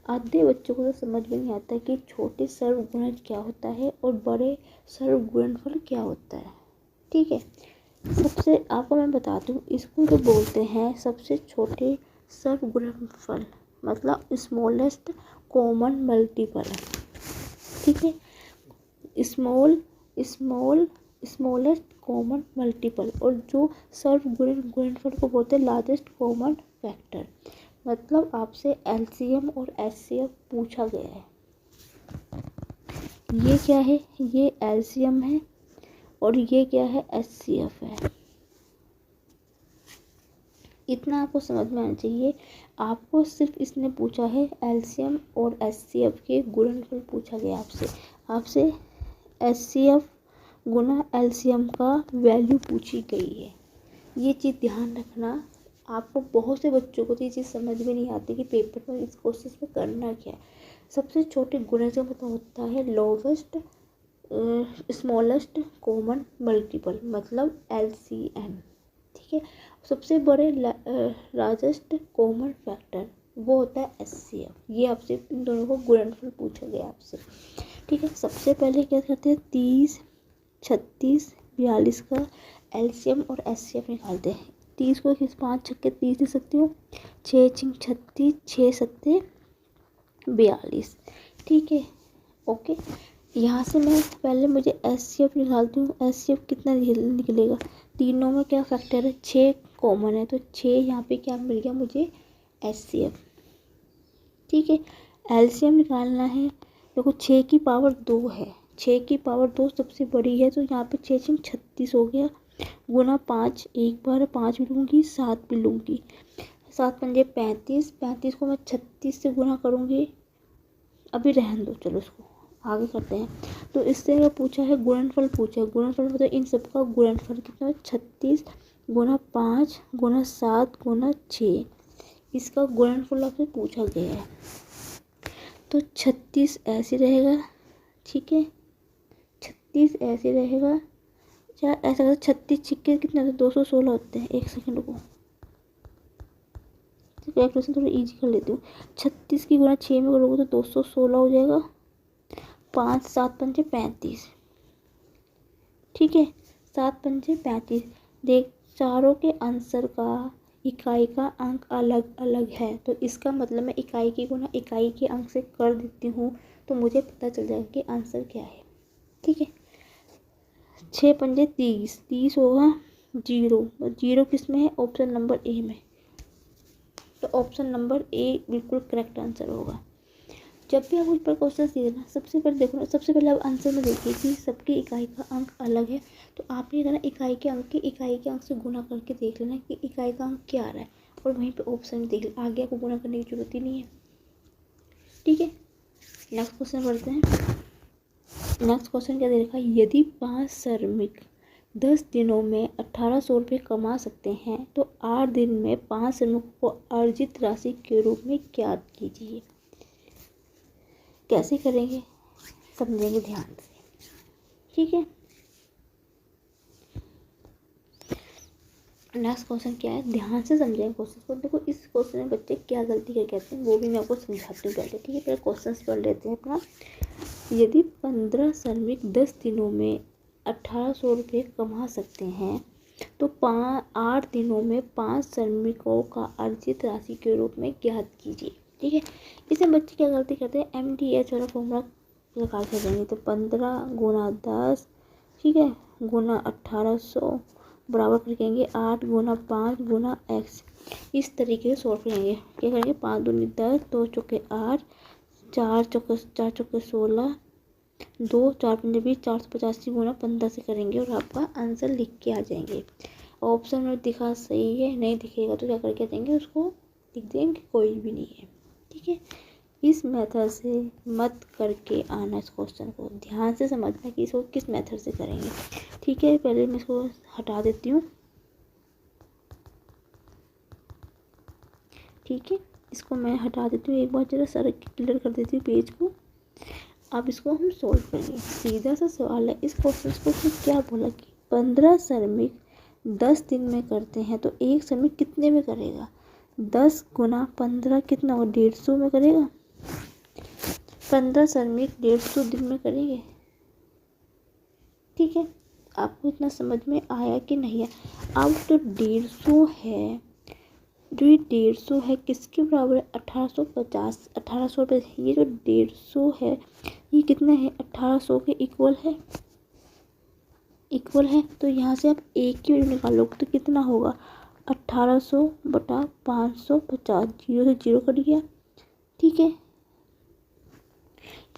आधे बच्चों को तो समझ में नहीं आता कि छोटे गुणज क्या होता है और बड़े गुणनफल क्या होता है, ठीक है। सबसे आपको मैं बताती हूँ, इसको तो बोलते हैं सबसे छोटे गुणनफल, मतलब स्मॉलेस्ट कॉमन मल्टीपल, ठीक है। स्मॉलेस्ट कॉमन मल्टीपल, और जो गुणनफल को बोलते हैं लार्जेस्ट कॉमन फैक्टर। मतलब आपसे LCM और HCF पूछा गया है। ये क्या है, ये LCM है और ये क्या है HCF है। इतना आपको समझ में आना चाहिए। आपको सिर्फ इसने पूछा है LCM और HCF के गुणनफल पूछा गया आपसे HCF गुना LCM का वैल्यू पूछी गई है। ये चीज़ ध्यान रखना। आपको बहुत से बच्चों को तो ये चीज़ समझ में नहीं आती कि पेपर में इस क्वेश्चन में करना क्या है। सबसे छोटे गुणज का मतलब होता है स्मॉलेस्ट कॉमन मल्टीपल, मतलब LCM, ठीक है। सबसे बड़े लार्जेस्ट कॉमन फैक्टर वो होता है HCF। ये आपसे इन दोनों को गुणनफल पूछा गया आपसे, ठीक है। सबसे पहले क्या करते हैं 30, 36, 42 का LCM और HCF निकालते हैं। 30 को 5 छक्के 30 दे सकती हूँ, 6 छिंग 36, 6 सत्ते 42, ठीक है, ओके। यहाँ से मैं पहले मुझे HCF निकालती हूँ। HCF कितना निकलेगा, तीनों में क्या फैक्टर है 6 कॉमन है, तो 6 यहाँ पे क्या मिल गया मुझे HCF, ठीक है। LCM निकालना है, देखो 6 की पावर 2 है, 6 की पावर 2 सबसे बड़ी है, तो यहाँ पे 6 छिंग 36 हो गया, गुना 5, एक बार 5 भी लूँगी 7 भी लूँगी, 7 पंजे 35, 35 को मैं 36 से गुना करूँगी, अभी रहने दो, चलो उसको आगे करते हैं। तो इससे पूछा है गुणनफल पूछा है, गुणनफल मतलब इन सबका गुणनफल कितना है 36 गुना 5 गुना 7 गुना 6, इसका गुणनफल आपसे पूछा गया है। तो 36 ऐसे रहेगा, ठीक है, 36 ऐसे रहेगा, क्या ऐसा करते 36 छिक्के कितने होते हैं 216 होते हैं। एक सेकंड को कैलकुलेशन थोड़ी इजी कर लेती हूँ। 36 की गुना 6 में करोगे तो 216 हो जाएगा, 5 7 पंजे 35, ठीक है, 7 पंजे 35। देख चारों के आंसर का इकाई का अंक अलग अलग है, तो इसका मतलब मैं इकाई की गुना इकाई के अंक से कर देती हूँ, तो मुझे पता चल जाएगा कि आंसर क्या है। ठीक है, 6 पंजे 30, 30 होगा 0, और 0 किस में है? ऑप्शन नंबर ए में। तो ऑप्शन नंबर ए बिल्कुल करेक्ट आंसर होगा। जब भी आप उस पर क्वेश्चन सीखना, सबसे पहले देखो ना, सबसे पहले आप आंसर में देखिए कि सबकी इकाई का अंक अलग है। तो आपने करना इकाई के अंक से गुना करके देख लेना कि इकाई का अंक क्या आ रहा है, और वहीं पे ऑप्शन देख लेना। आगे आपको गुना करने की जरूरत ही नहीं है। ठीक है, नेक्स्ट क्वेश्चन पढ़ते हैं। नेक्स्ट क्वेश्चन क्या दे रखा है? यदि 5 श्रमिक 10 दिनों में 1800 रुपये कमा सकते हैं तो 8 दिन में 5 श्रमिकों को अर्जित राशि के रूप में ज्ञात कीजिए। कैसे करेंगे समझेंगे ध्यान से। ठीक है, नेक्स्ट क्वेश्चन क्या है, ध्यान से समझेंगे क्वेश्चन को। देखो इस क्वेश्चन में बच्चे क्या गलती करके आते हैं वो भी मैं आपको समझाती हूँ पहले। ठीक है, पहले क्वेश्चन पढ़ लेते हैं अपना। यदि 15 श्रमिक 10 दिनों में 1800 रुपये कमा सकते हैं तो 8 दिनों में 5 श्रमिकों का अर्जित राशि के रूप में ज्ञात कीजिए। ठीक है, इसमें बच्चे क्या गलती करते हैं, MDH वाला फॉर्मूला लगा के देंगे। तो 15 गुना 10, ठीक है, गुना 1800 बराबर करेंगे 8 गुना 5 गुना x। इस तरीके से सॉल्व करेंगे। क्या करेंगे, 5 दूनी 10, 2 चौके 8, 4 चौके 16, 2 4 पंजे 20, 485 गुना 15 से करेंगे और आपका आंसर लिख के आ जाएंगे। ऑप्शन में दिखा सही है, नहीं दिखेगा तो क्या करके देंगे, उसको लिख देंगे कोई भी नहीं है। ठीक है, इस मेथड से मत करके आना। इस क्वेश्चन को ध्यान से समझना कि इसको किस मेथड से करेंगे। ठीक है, पहले मैं इसको हटा देती हूँ। ठीक है, इसको मैं हटा देती हूँ, एक बार जरा सारा क्लियर कर देती हूँ पेज को। अब इसको हम सोल्व करेंगे। सीधा सा सवाल है। इस क्वेश्चन को क्या बोला कि 15 श्रमिक 10 दिन में करते हैं तो एक श्रमिक कितने में करेगा? 10 गुना 15 कितना होगा, 150 में करेगा। 15 श्रमिक 150 दिन में करेंगे। ठीक है, आपको इतना समझ में आया कि नहीं है? अब तो 150 है, जो ये 150 है किसके बराबर है? 1850, 1800 रुपये। ये जो 150 है ये कितना है? 1800 के इक्वल है, इक्वल है। तो यहाँ से आप एक की वैल्यू निकालोगे तो कितना होगा? 1800 बटा 550, 0 से 0 कट गया। ठीक है,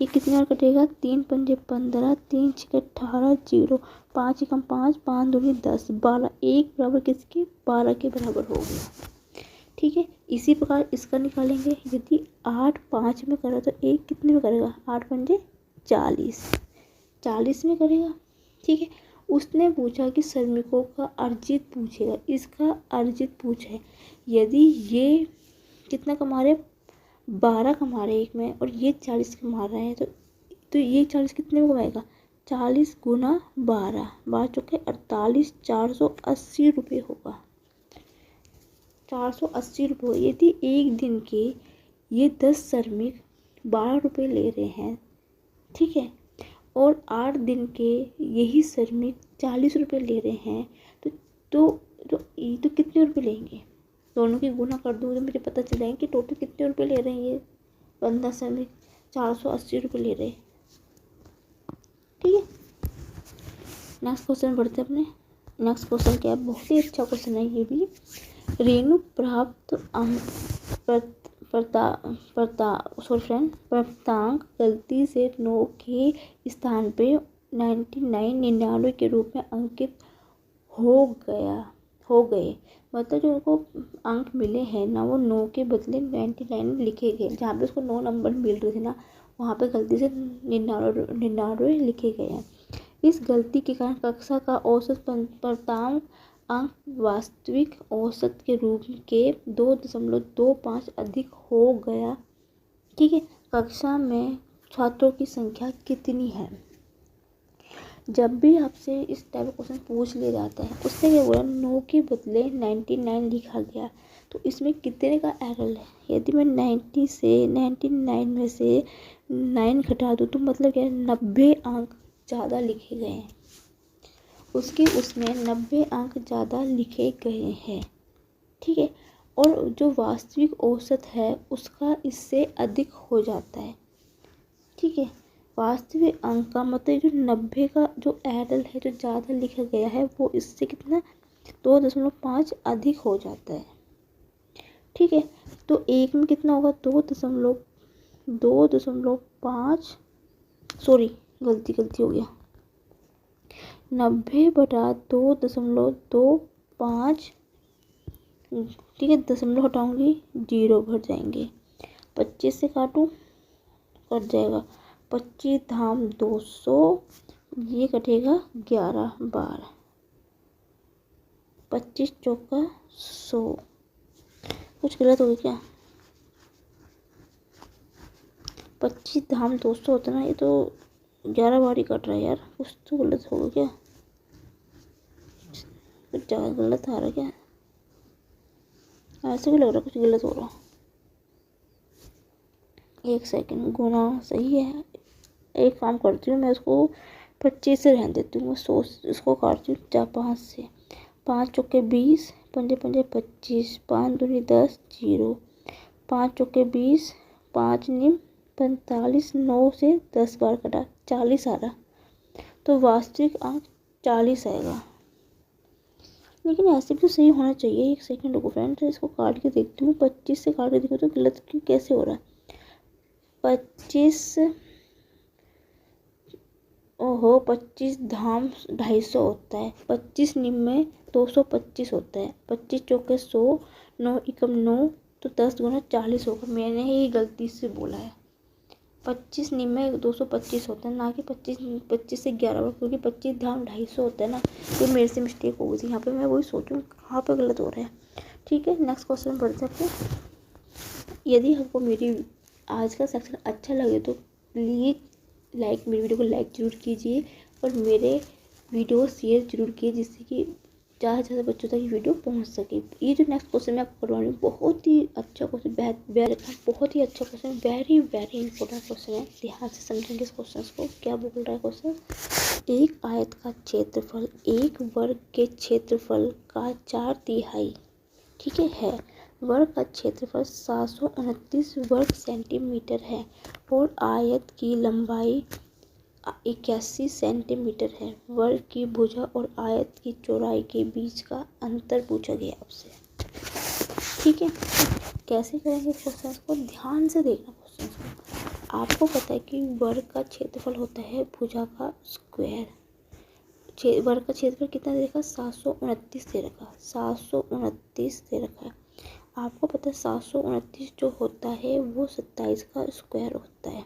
ये कितने बार कटेगा? 3 पंजे 15, 3 छः 18, 0, 5 एकम 5, 5 दूनी 10, 12, एक बराबर किसके? 12 के बराबर हो गया। ठीक है, इसी प्रकार इसका निकालेंगे। यदि 8 5 में करा तो एक कितने में करेगा? 8 पंजे 40, 40 में करेगा। ठीक है, उसने पूछा कि श्रमिकों का अर्जित पूछेगा, इसका अर्जित पूछा है। यदि ये कितना कमा रहे? 12 कमा रहे एक में, और ये 40 कमा रहा है, तो ये 40 कितने में कमाएगा? 40 गुना 12, 12 चौके 48, 480 रुपये होगा। 480 रुपये। यदि एक दिन के ये 10 श्रमिक 12 रुपये ले रहे हैं, ठीक है, और 8 दिन के यही श्रमिक 40 रुपये ले रहे हैं, तो कितने रुपये लेंगे? दोनों की गुना कर दूँगी तो मुझे पता चल जाएगा कि टोटल कितने रुपये ले रहे हैं। ये 15 श्रमिक 480 रुपये ले रहे हैं। ठीक है, नेक्स्ट क्वेश्चन बढ़ते हैं अपने। नेक्स्ट क्वेश्चन क्या है? बहुत ही अच्छा क्वेश्चन है ये भी। रेणु प्राप्त प्राप्तांक गलती से 9 के स्थान पे 99 के रूप में अंकित हो गए। मतलब जो उनको अंक मिले हैं ना, वो 9 के बदले 99 लिखे गए। जहाँ पे उसको 9 नंबर मिल रहे थे ना, वहाँ पे गलती से 99 लिखे गए हैं। इस गलती के कारण कक्षा का औसत प्राप्तांक अंक वास्तविक औसत के रूप के 2.25 अधिक हो गया। ठीक है, कक्षा में छात्रों की संख्या कितनी है? जब भी आपसे इस टाइप का क्वेश्चन पूछ लिया जाता है, उसने क्या बोला? 9 के बदले 99 लिखा गया, तो इसमें कितने का एरर है? यदि मैं 90 से 99 में से 9 घटा दूँ तो मतलब क्या है? 90 अंक ज़्यादा लिखे गए हैं। उसमें 90 अंक ज़्यादा लिखे गए हैं। ठीक है, और जो वास्तविक औसत है उसका इससे अधिक हो जाता है। ठीक है। वास्तविक अंक का मतलब जो 90 का जो एरर है, जो ज़्यादा लिखा गया है, वो इससे कितना 2.5 अधिक हो जाता है। ठीक है, तो एक में कितना होगा 2.5, सॉरी गलती हो गया, 90/2.25। ठीक है, दशमलव हटाऊंगी, 0 भर जाएंगे। 25 से काटूं, कट जाएगा। 25 धाम 200, ये कटेगा 11 बार। 25 चौका 100। कुछ गलत हो गया क्या? 25 धाम 200 होता ना, ये तो 11 बार ही कट रहा है यार। कुछ तो गलत होगा क्या? कुछ ज़्यादा गलत आ रहा है क्या? ऐसे भी लग रहा है कुछ गलत हो रहा। एक सेकंड, गुना सही है। एक काम करती हूँ मैं, इसको 25 से रहने देती हूँ। मैं 100 इसको काटती हूँ 5 से। 5 चौके 20, पंजे 25, 5 दूनी 10, 0। 5 चौके 20, 5 निम 45, 9 से 10 बार कटा, 40 आ रहा। तो वास्तविक अंक 40 आएगा। लेकिन ऐसे भी तो सही होना चाहिए। एक सेकंड रुको फ्रेंड, तो इसको काट के देखती हूँ। 25 से काट के देखो तो गलत क्यों कैसे हो रहा है? 25, ओहो 25 धाम 250 होता है। 25 निम में 225 होता है। 25 चौके 100, 9 एकम 9, तो 10 गुना 40 होगा। मैंने ही गलती से बोला है। 25 निम में 225 होता है, ना कि 25 से 11 बार, क्योंकि 25 धाम 250 होता है ना। तो मेरे से मिस्टेक हो गई थी यहाँ पे। मैं वही सोचूं कहाँ पे गलत हो रहा है। ठीक है, नेक्स्ट क्वेश्चन बढ़ सकते हैं। यदि आपको मेरी आज का सेक्शन अच्छा लगे तो प्लीज़ मेरी वीडियो को लाइक ज़रूर कीजिए और मेरे वीडियो शेयर ज़रूर कीजिए, जिससे कि ज़्यादा से ज़्यादा बच्चों तक ये वीडियो पहुंच सके। ये जो नेक्स्ट क्वेश्चन मैं आपको करवा रही हूँ, बहुत ही अच्छा क्वेश्चन, बहुत ही अच्छा question, very very important question है। ध्यान से समझेंगे इस क्वेश्चन को। क्या बोल रहा है क्वेश्चन? एक आयत का क्षेत्रफल एक वर्ग के क्षेत्रफल का 4/3, ठीक है। वर्ग का क्षेत्रफल 729 वर्ग सेंटीमीटर है और आयत की लंबाई 81 सेंटीमीटर है। वर्ग की भुजा और आयत की चौड़ाई के बीच का अंतर पूछा गया आपसे। ठीक है, कैसे करेंगे क्वेश्चन को? ध्यान से देखना क्वेश्चन को। आपको पता है कि वर्ग का क्षेत्रफल होता है भुजा का स्क्वायर। वर्ग का क्षेत्रफल कितना दे रखा? 729 दे रखा, 729 दे रखा है। आपको पता है 729 जो होता है वो 27 का स्क्वायर होता है।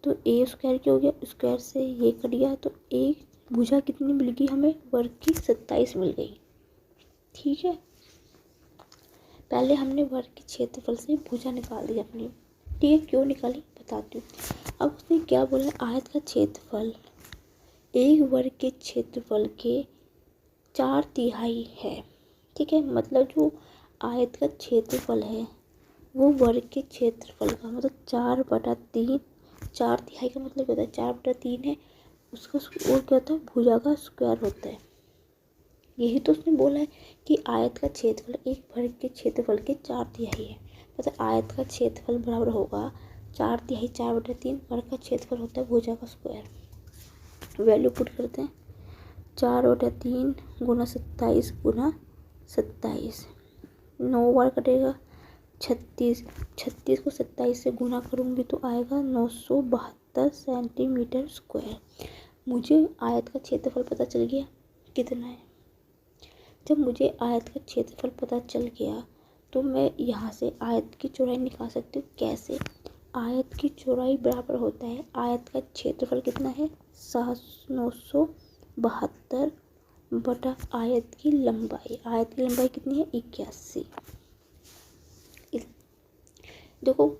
तो ए स्क्वायर क्या हो गया? स्क्वायर से ये कट गया, तो एक भुजा कितनी मिल गई हमें? वर्ग की 27 मिल गई। ठीक है, पहले हमने वर्ग के क्षेत्रफल से भुजा निकाल दी अपनी। ठीक है, क्यों निकाली बताती हूँ। अब उसने क्या बोला? आयत का क्षेत्रफल एक वर्ग के क्षेत्रफल के 4/3 है। ठीक है, मतलब जो आयत का क्षेत्रफल है वो वर्ग के क्षेत्रफल का मतलब 4/3। 4/3 का मतलब क्या होता है? 4/3 है उसका, और क्या होता है? भुजा का स्क्वायर होता है। यही तो उसने बोला है कि आयत का क्षेत्रफल एक वर्ग के क्षेत्रफल के 4/3 है। मतलब आयत का क्षेत्रफल बराबर होगा 4/3, 4/3 वर्ग का क्षेत्रफल होता है भुजा का स्क्वायर। वैल्यू पुट करते हैं, 4/3 गुना 27 गुना 27, 9 बार कटेगा। 36 को 27 से गुना करूँगी तो आएगा 972 सेंटीमीटर स्क्वायर। मुझे आयत का क्षेत्रफल पता चल गया कितना है। जब मुझे आयत का क्षेत्रफल पता चल गया तो मैं यहाँ से आयत की चौड़ाई निकाल सकती हूँ। कैसे? आयत की चौड़ाई बराबर होता है, आयत का क्षेत्रफल कितना है? 972 बटा आयत की लंबाई। आयत की लंबाई कितनी है? 81। देखो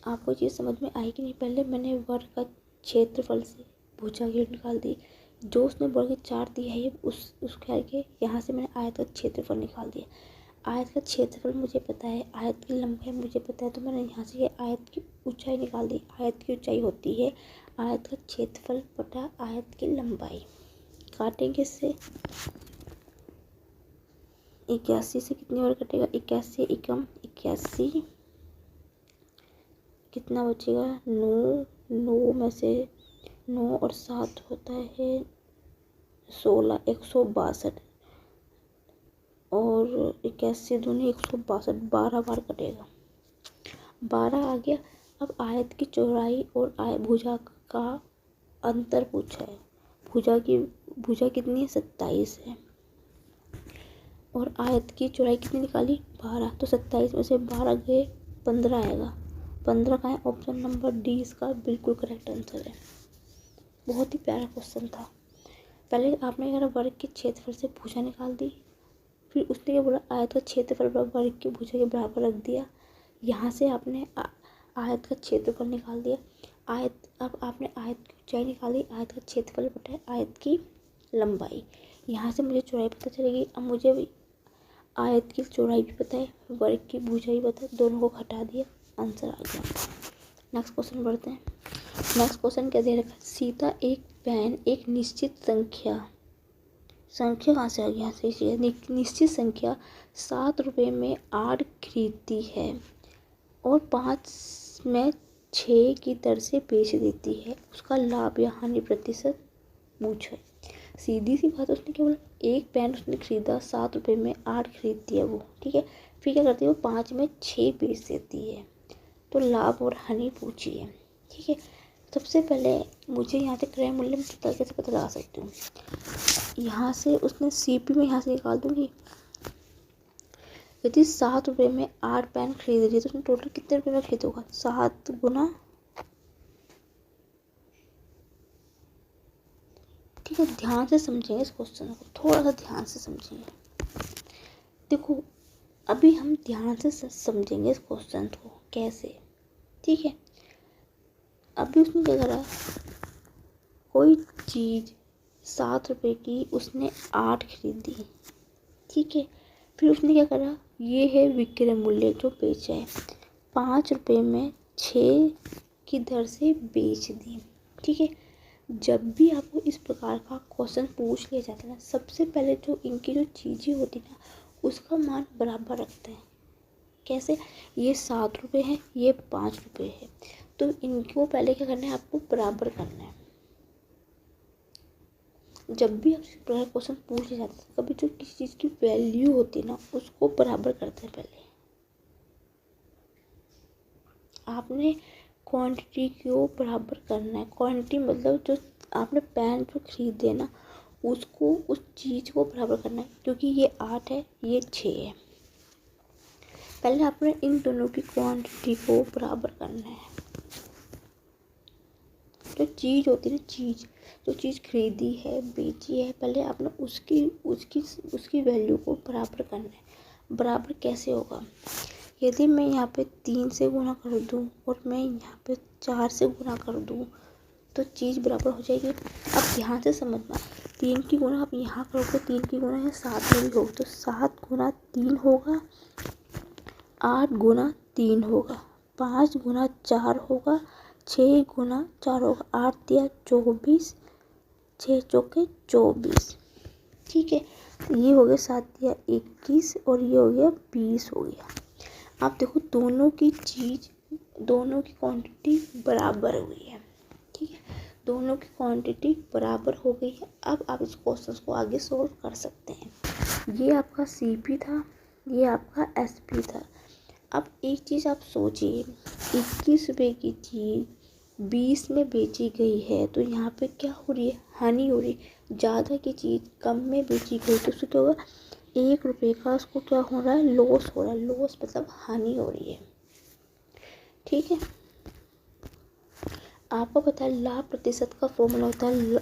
आपको चीज़ समझ में आई कि नहीं? पहले मैंने वर्ग का क्षेत्रफल से भुजा की निकाल दी। जो उसने वर्ग 4 है उस करके यहाँ से मैंने आयत का क्षेत्रफल निकाल दिया। आयत का क्षेत्रफल मुझे पता है, आयत की लंबाई मुझे पता है, तो मैंने यहाँ से आयत की ऊंचाई निकाल दी। आयत की ऊंचाई होती है आयत का क्षेत्रफल बटा आयत की लंबाई। काटेंगे इससे, 81 से कितनी बार कटेगा? 81 एकम 81, कितना बचेगा? 9 9 में से 9 और 7 होता है 16, 162 और 81 दूनी 162, 12 बार कटेगा, 12 आ गया। अब आयत की चौड़ाई और भुजा का अंतर पूछा है। भुजा कितनी है 27 है और आयत की चौड़ाई कितनी निकाली 12, तो 27 में से 12 गए 15 आएगा। 15 का है, ऑप्शन नंबर डी इसका बिल्कुल करेक्ट आंसर है। बहुत ही प्यारा क्वेश्चन था। पहले आपने अगर वर्ग के क्षेत्रफल से भुजा निकाल दी, फिर उसने क्या बोला आयत का क्षेत्रफल वर्ग की भुजा के बराबर रख दिया। यहाँ से आपने आयत का क्षेत्रफल निकाल दिया। अब आपने आयत की ऊंचाई निकाली, आयत का क्षेत्रफल बटा आयत की लंबाई। यहाँ से मुझे चौड़ाई पता चलेगी। अब मुझे भी आयत की चौड़ाई भी पता है, वर्ग की भुजा भी पता है, दोनों को घटा दिया, आंसर आ गया। नेक्स्ट क्वेश्चन बढ़ते हैं। नेक्स्ट क्वेश्चन क्या दे रखा है, सीता एक पेन एक निश्चित संख्या कहाँ से आ गया, यहाँ से निश्चित संख्या 7 रुपये में 8 खरीदती है और 5 में 6 की दर से बेच देती है, उसका लाभ या हानि प्रतिशत पूछो। सीधी सी बात, उसने क्या बोला, एक पेन उसने खरीदा 7 रुपये में 8 खरीदती है वो, ठीक है। फिर क्या करती है वो 5 में 6 बेच देती है, तो लाभ और हानि पूछी है, ठीक है। सबसे पहले मुझे यहाँ से क्रय मूल्य में कैसे पता लगा सकती हूँ, यहाँ से उसने सीपी में यहाँ से निकाल दूंगी। यदि 7 रुपये में 8 पेन खरीद रही है तो उसने टोटल कितने रुपये में खरीदा होगा, 7 गुना, ठीक है। ध्यान से समझेंगे इस क्वेश्चन को, थोड़ा सा ध्यान से समझेंगे। देखो अभी हम ध्यान से समझेंगे इस क्वेश्चन को कैसे, ठीक है। अभी उसने क्या करा, कोई चीज़ 7 रुपये की उसने 8 खरीदी, ठीक है। फिर उसने क्या करा, ये है विक्रय मूल्य जो बेचा है, 5 रुपये में 6 की दर से बेच दी, ठीक है। जब भी आपको इस प्रकार का क्वेश्चन पूछ लिया जाता है ना, सबसे पहले जो इनकी जो चीज़ें होती है ना उसका मान बराबर रखते हैं। कैसे, ये 7 रुपये है, ये 5 रुपये है, तो इनको पहले क्या करना है, आपको बराबर करना है। जब भी आपसे क्वेश्चन पूछ लिया जाता है, कभी जो किसी चीज़ की वैल्यू होती है ना उसको बराबर करते हैं पहले। आपने क्वांटिटी को बराबर करना है। क्वांटिटी मतलब जो आपने पेन जो खरीदे ना उसको, उस चीज़ को बराबर करना है, क्योंकि ये 8 है ये 6 है। पहले आपने इन दोनों की क्वांटिटी को बराबर करना है। जो चीज़ होती है ना, जो चीज़ खरीदी है बेची है, पहले आपने उसकी वैल्यू को बराबर करना है। बराबर कैसे होगा, यदि मैं यहाँ पे 3 से गुना कर दूँ और मैं यहाँ पे 4 से गुना कर दूँ तो चीज़ बराबर हो जाएगी। अब ध्यान से समझना, 3 की गुना आप यहाँ करोगे, 3 की गुना है 7 में भी होगी, तो 7 गुना 3 होगा, 8 गुना 3 होगा, 5 गुना 4 होगा, 6 गुना 4 होगा, 8 दिया 24, 6 चौके 24, ठीक है। ये हो गया 7 दिया 21 और ये हो गया 20 हो गया। आप देखो दोनों की क्वांटिटी बराबर हुई है, ठीक है। दोनों की क्वांटिटी बराबर हो गई है। अब आप इस क्वेश्चन को आगे सोल्व कर सकते हैं। ये आपका सीपी था, ये आपका एसपी था। अब एक चीज़ आप सोचिए, 21 रुपये की चीज़ 20 में बेची गई है, तो यहाँ पे क्या हो रही है, हानि हो रही है। ज़्यादा की चीज़ कम में बेची गई तो उससे क्या होगा, 1 रुपये का उसको क्या हो रहा है, लॉस हो रहा है। लॉस मतलब हानि हो रही है, ठीक है। आपको पता है लाभ प्रतिशत का फॉर्मूला होता है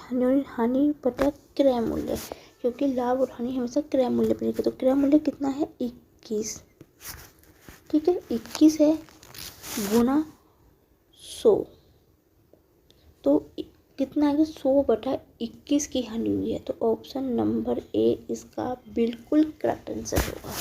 हानि बटा क्रय मूल्य, क्योंकि लाभ और हानि हमेशा क्रय मूल्य पर लिखा। तो क्रय मूल्य कितना है 21, ठीक है। 21 है गुना 100, तो कितना है 100 बटा 21 की हानि हुई है, तो ऑप्शन नंबर ए इसका बिल्कुल करेक्ट आंसर होगा।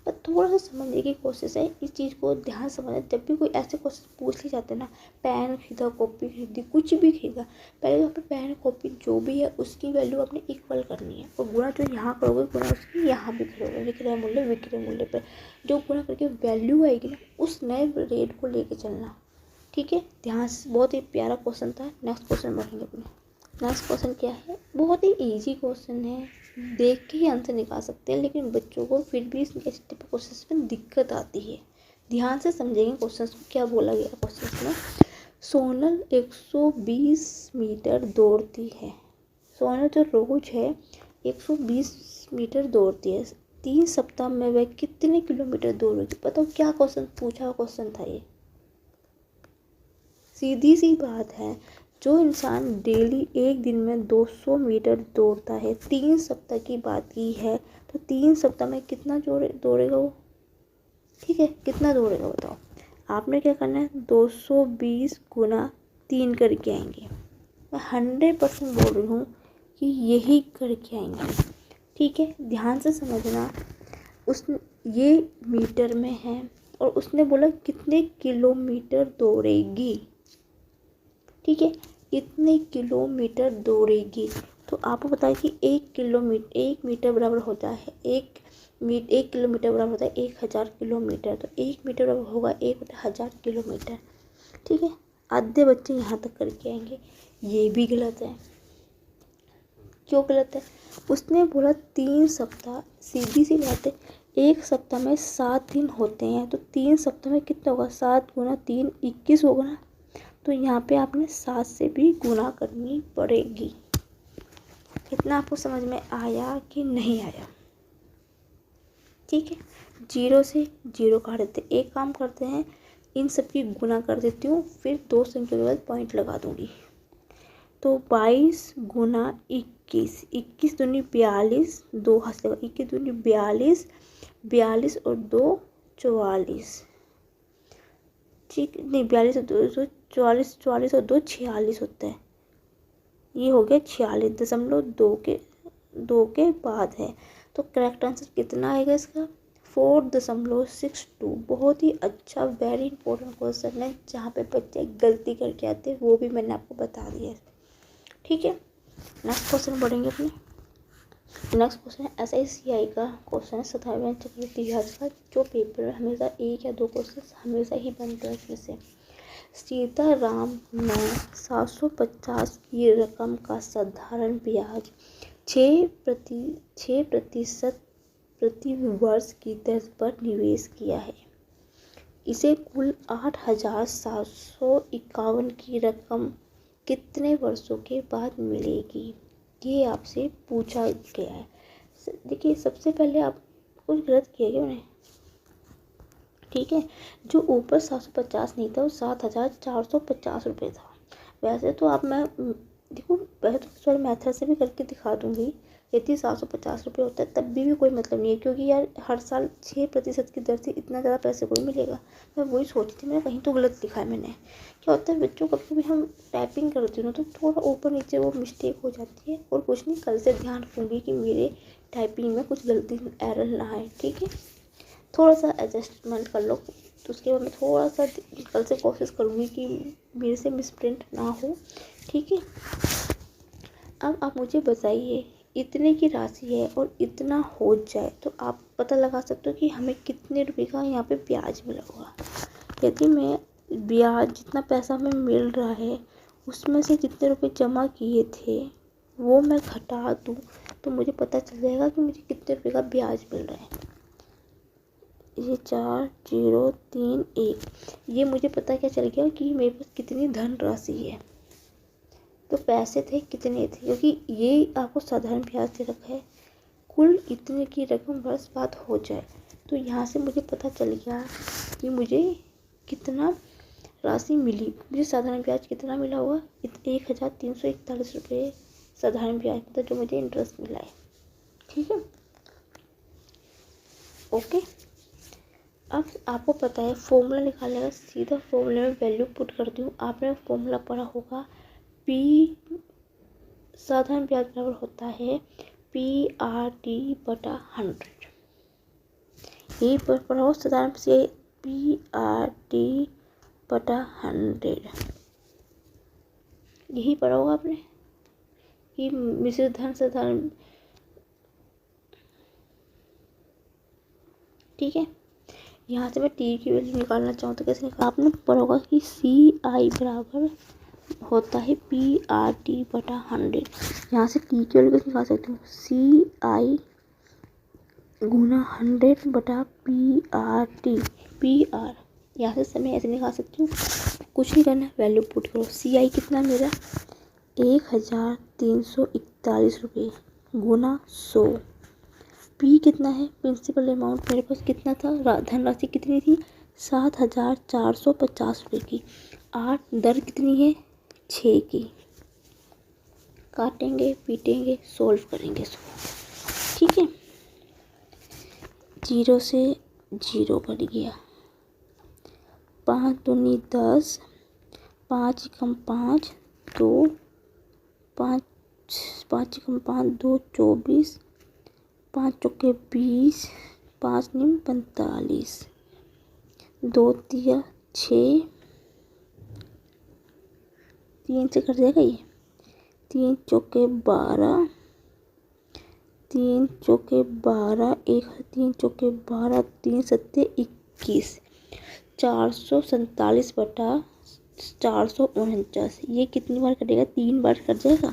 पर थोड़ा सा समझने की कोशिश है, इस चीज़ को ध्यान से समझना। जब भी कोई ऐसे क्वेश्चन पूछ लिए जाते हैं ना, पेन खरीदा, कॉपी खरीदी, कुछ भी खरीदा, पहले तो अपने पेन कॉपी जो भी है उसकी वैल्यू अपने इक्वल करनी है, और गुणा जो यहाँ करोगे गुणा उसकी यहाँ भी करोगे, विक्रय मूल्य पर जो गुणा करके वैल्यू आएगी ना उस नए रेट को लेके चलना, ठीक है, ध्यान से, बहुत ही प्यारा क्वेश्चन था। नेक्स्ट क्वेश्चन बढ़ेंगे अपने। नेक्स्ट क्वेश्चन क्या है, बहुत ही इजी क्वेश्चन है, देख के ही आंसर निकाल सकते हैं, लेकिन बच्चों को फिर भी इस टाइप के क्वेश्चन में दिक्कत आती है। ध्यान से समझेंगे क्वेश्चन को, क्या बोला गया क्वेश्चन में। सोनल 120 मीटर दौड़ती है। सोनल जो रोज है 120 मीटर दौड़ती है, 3 सप्ताह में वह कितने किलोमीटर दौड़ेगी। बताओ क्या क्वेश्चन पूछा, क्वेश्चन था ये। सीधी सी बात है, जो इंसान डेली एक दिन में 200 मीटर दौड़ता है, 3 सप्ताह की बात की है, तो 3 सप्ताह में कितना दौड़ेगा वो। ठीक है, कितना दौड़ेगा बताओ। आपने क्या करना है, 220 गुना 3 करके आएंगे। मैं 100% बोल रही हूँ कि यही करके आएंगे। ठीक है, ध्यान से समझना। ये मीटर में है और उसने बोला कितने किलोमीटर दौड़ेगी। ठीक है, कितने किलोमीटर दौड़ेगी। तो आपको पता है कि 1 मीटर बराबर होता है 1 किलोमीटर बराबर होता है 1000 किलोमीटर। तो 1 मीटर बराबर होगा 1000 किलोमीटर। ठीक है, आधे बच्चे यहाँ तक करके आएंगे। ये भी गलत है। क्यों गलत है, उसने बोला 3 सप्ताह। सीधी सी बात है, एक सप्ताह में 7 दिन होते हैं, तो 3 सप्ताह में कितना होगा, 7 गुना 3 21 होगा ना। तो यहाँ पे आपने 7 से भी गुना करनी पड़ेगी। इतना आपको समझ में आया कि नहीं आया। ठीक है, 0 से 0 काट देते। एक काम करते हैं, इन सब की गुना कर देती हूँ, फिर 2 संख्या के बाद पॉइंट लगा दूँगी। तो 22 गुना 21, 21 दूनी 42, 2 हाथ से 21 दूनी 42, 42 और 2 44। ठीक नहीं, 42 और 2 44, 44 और 2 46 होता है। ये हो गया 46.2 के बाद है। तो करेक्ट आंसर कितना आएगा इसका, 4.62। बहुत ही अच्छा, वेरी इंपॉर्टेंट क्वेश्चन है, जहाँ पे बच्चे गलती करके आते हैं वो भी मैंने आपको बता दिया है। ठीक है, नेक्स्ट क्वेश्चन बढ़ेंगे अपने। नेक्स्ट क्वेश्चन है SICI का क्वेश्चन है, साधारण चक्रवृद्धि ब्याज का, जो पेपर में हमेशा 1 या 2 क्वेश्चन हमेशा ही बनते हैं इसमें से। सीताराम ने 750 की रकम का साधारण ब्याज 6% प्रति वर्ष की दर पर निवेश किया है। इसे कुल 8751 की रकम कितने वर्षों के बाद मिलेगी, ये आपसे पूछा गया है। देखिए, सबसे पहले आप कुछ गलत किया गया उन्हें। ठीक है, जो ऊपर 750 नहीं था वो 7450 रुपये था। वैसे तो आप मैं देखो, वैसे तो थोड़ा मैथड से भी करके दिखा दूंगी। यदि 750 रुपये होता है तब भी कोई मतलब नहीं है, क्योंकि यार हर साल 6% की दर से इतना ज़्यादा पैसे कोई मिलेगा। मैं वही सोची थी, मैंने कहीं तो गलत लिखा है मैंने। क्या होता है बच्चों, कभी कभी हम टाइपिंग करती हूँ तो थोड़ा ऊपर नीचे वो मिस्टेक हो जाती है। और कुछ नहीं, कल से ध्यान रखूँगी कि मेरे टाइपिंग में कुछ गलती एरर ना आए। ठीक है, थोड़ा सा एडजस्टमेंट कर लो, तो उसके बाद मैं थोड़ा सा कल से कोशिश करूँगी कि मेरे से मिसप्रिंट ना हो। ठीक है, अब आप मुझे बताइए, इतने की राशि है और इतना हो जाए तो आप पता लगा सकते हो कि हमें कितने रुपए का यहाँ पे ब्याज मिला होगा। यदि मैं ब्याज, जितना पैसा हमें मिल रहा है उसमें से जितने रुपए जमा किए थे वो मैं घटा दूँ, तो मुझे पता चल जाएगा कि मुझे कितने रुपए का ब्याज मिल रहा है। ये 4031, ये मुझे पता क्या चल गया कि मेरे पास कितनी धन राशि है। तो पैसे थे कितने थे, क्योंकि ये आपको साधारण ब्याज दे रखा है। कुल इतने की रकम वर्ष बाद हो जाए, तो यहाँ से मुझे पता चल गया कि मुझे कितना राशि मिली। मुझे साधारण ब्याज कितना मिला होगा, 1341 रुपये साधारण ब्याज, मतलब जो मुझे इंटरेस्ट मिला है। ठीक है, ओके। अब आपको पता है फॉर्मूला निकालने का, सीधा फॉर्मूले में वैल्यू पुट करती हूँ। आपने फॉर्मूला पढ़ा होगा, P साधारण ब्याज बराबर होता है PRT/100। यही पढ़ा हो, साधारण से PRT/100, यही पढ़ा होगा आपने कि मिश्रित धन साधारण। ठीक है, यहाँ से मैं टी की वैल्यू निकालना चाहूँ तो कैसे निकाल, आपने पढ़ा होगा कि CI बराबर होता है PRT बटा 100। यहाँ से टी की वैल्यू कैसे निकाल सकती हूँ, CI गुना 100 बटा PRT। PR यहाँ से समय ऐसे निकाल सकती हूँ, कुछ नहीं करना, वैल्यू पुट करो। CI कितना मेरा 1341 रुपये गुना 100। P कितना है, प्रिंसिपल अमाउंट मेरे पास कितना था, धनराशि कितनी थी 7450 रुपये की। 8 दर कितनी है 6 की। काटेंगे पीटेंगे सॉल्व करेंगे इसको, ठीक है। 0 से 0 कट गया, 5 दूनी 10, 5 कम 5 2, 5 कम 5 2 24, 5 चौके 20, 5 निम 45, 2 तिया 6, 3 से कट जाएगा ये, 3 चौके 12, 3 चौके 12, 3 चौके 12, 3 सत्ते 21, 447 बटा 449। ये कितनी बार कटेगा, 3 बार कट जाएगा।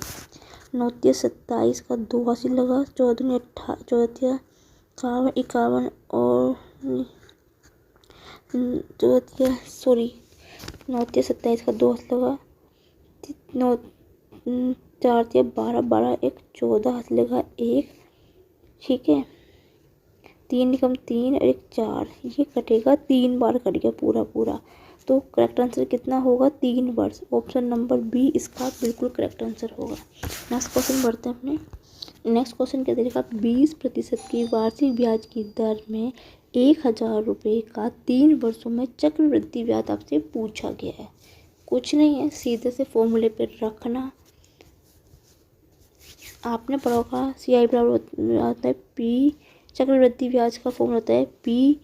9 27 का 2 हासिल लगा, 14 54 51 और 9 27 का 2 हासिल लगा, 9 4 12 12 1 14 हासिल लगा 1, ठीक है। 3 कम 3 और 1 4, ये कटेगा 3 बार कट गया पूरा। तो करेक्ट आंसर कितना होगा, 3 बार। ऑप्शन नंबर बी इसका बिल्कुल करेक्ट आंसर होगा। नेक्स्ट क्वेश्चन बढ़ते हैं अपने। नेक्स्ट क्वेश्चन क्या देगा, 20% की वार्षिक ब्याज की दर में 1000 रुपये का 3 वर्षों में चक्रवृद्धि ब्याज आपसे पूछा गया है। कुछ नहीं है, सीधे से फॉर्मूले पे रखना। आपने पढ़ा होगा CI बराबर आता है P, चक्रवृद्धि ब्याज का फॉर्मूला होता है P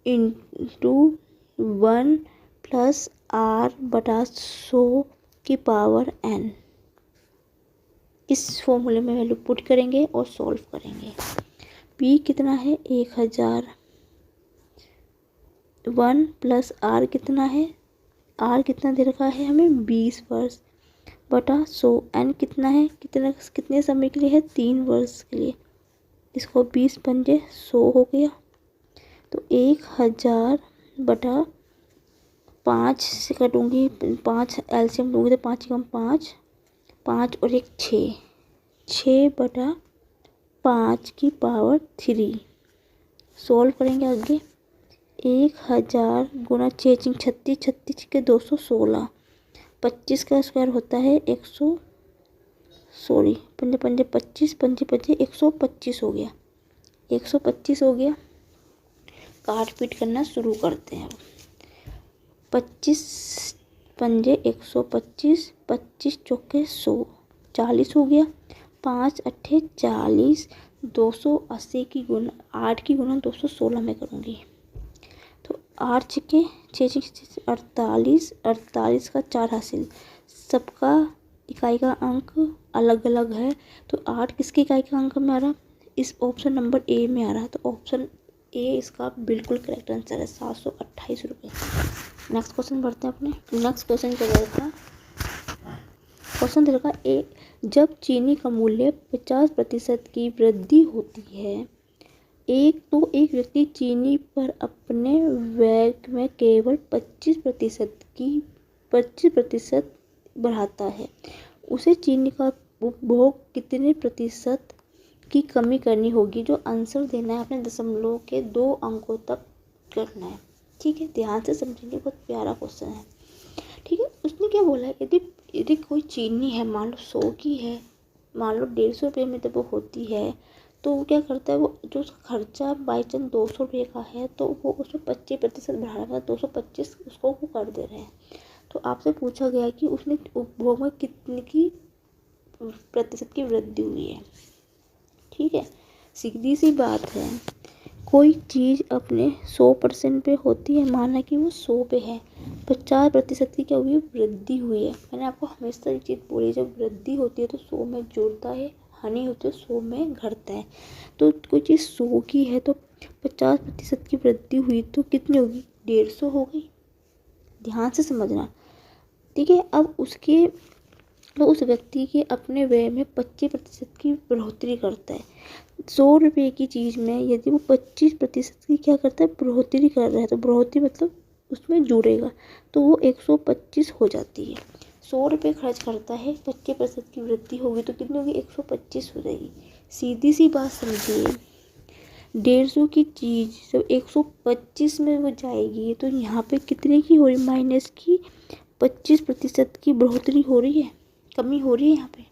इंटू 1 प्लस R बटा 100 की पावर N। इस फॉर्मूले में वैल्यू पुट करेंगे और सॉल्व करेंगे। P कितना है 1000, 1 प्लस R कितना है, R कितना दे रखा है हमें 20 वर्ष बटा 100, N कितना है, कितने समय के लिए है 3 वर्ष के लिए। इसको 20 पंजे 100 हो गया, तो 1000 बटा 5 से कटूंगी, 5 एलसीएम लूँगी तो 5 कम 5, 5 और 1 6 बटा 5 की पावर 3। सॉल्व करेंगे आगे। 1000 गुना 6 36, 36 के 216, 25 का स्क्वायर होता है 100, सॉरी पंजे पंजे 25, पंजे पंजे 125 हो गया, 125 हो गया। काट पीट करना शुरू करते हैं अब। 25 पंजे 125, 25 चौके 100, 40 हो गया। 5 अट्ठे 40, 280 की गुना 8 की गुना 216 में करूँगी, तो 8 छिके 6 48, 48 का 4 हासिल। सबका इकाई का अंक अलग अलग है, तो 8 किसकी इकाई का अंक में आ रहा, इस ऑप्शन नंबर ए में आ रहा है, तो ऑप्शन ए इसका बिल्कुल करेक्ट आंसर है, 728 रुपये। नेक्स्ट क्वेश्चन बढ़ते हैं अपने। नेक्स्ट क्वेश्चन क्या रहेगा, क्वेश्चन रहेगा जब चीनी का मूल्य 50% की वृद्धि होती है, एक व्यक्ति चीनी पर अपने व्यय में केवल 25% बढ़ाता है, उसे चीनी का उपभोग कितने प्रतिशत की कमी करनी होगी। जो आंसर देना है अपने दशमलव के 2 अंकों तक करना है, ठीक है। ध्यान से समझेंगे, बहुत प्यारा क्वेश्चन है, ठीक है। उसने क्या बोला है, यदि कोई चीनी है, मान लो 100 की है, मान लो 150 रुपये में तो वो होती है, तो वो क्या करता है, वो जो उसका खर्चा बाई चांस 200 रुपये का है, तो वो उसमें 25% बढ़ा रहा है, 225 उसको वो कर दे रहे हैं। तो आपसे पूछा गया कि उसने उपभोग में कितने की प्रतिशत की वृद्धि हुई है, ठीक है। सीधी सी बात है, कोई चीज़ अपने 100% पे होती है, माना कि वो 100 पे है, 50% की क्या हुई है, वृद्धि हुई है। मैंने आपको हमेशा ये चीज़ बोली, जब वृद्धि होती है तो 100 में जुड़ता है, हानि होती है 100 में घटता है। तो कोई चीज़ 100 की है तो 50% की वृद्धि हुई तो कितनी होगी, 150 हो गई। ध्यान से समझना, ठीक है। अब उसके तो उस व्यक्ति के अपने व्यय में 25% की बढ़ोतरी करता है। 100 रुपये की चीज़ में यदि वो 25% की क्या करता है, बढ़ोतरी कर रहा है, तो बढ़ोतरी मतलब उसमें जुड़ेगा, तो वो 125 हो जाती है। 100 रुपये खर्च करता है, 25% की वृद्धि होगी तो कितनी होगी, 125 हो जाएगी। सीधी सी बात समझिए, 150 की चीज़ जब 125 में वो जाएगी तो यहाँ पे कितने की हो रही, माइनस की 25% की बढ़ोतरी हो रही है, कमी हो रही है यहाँ पे।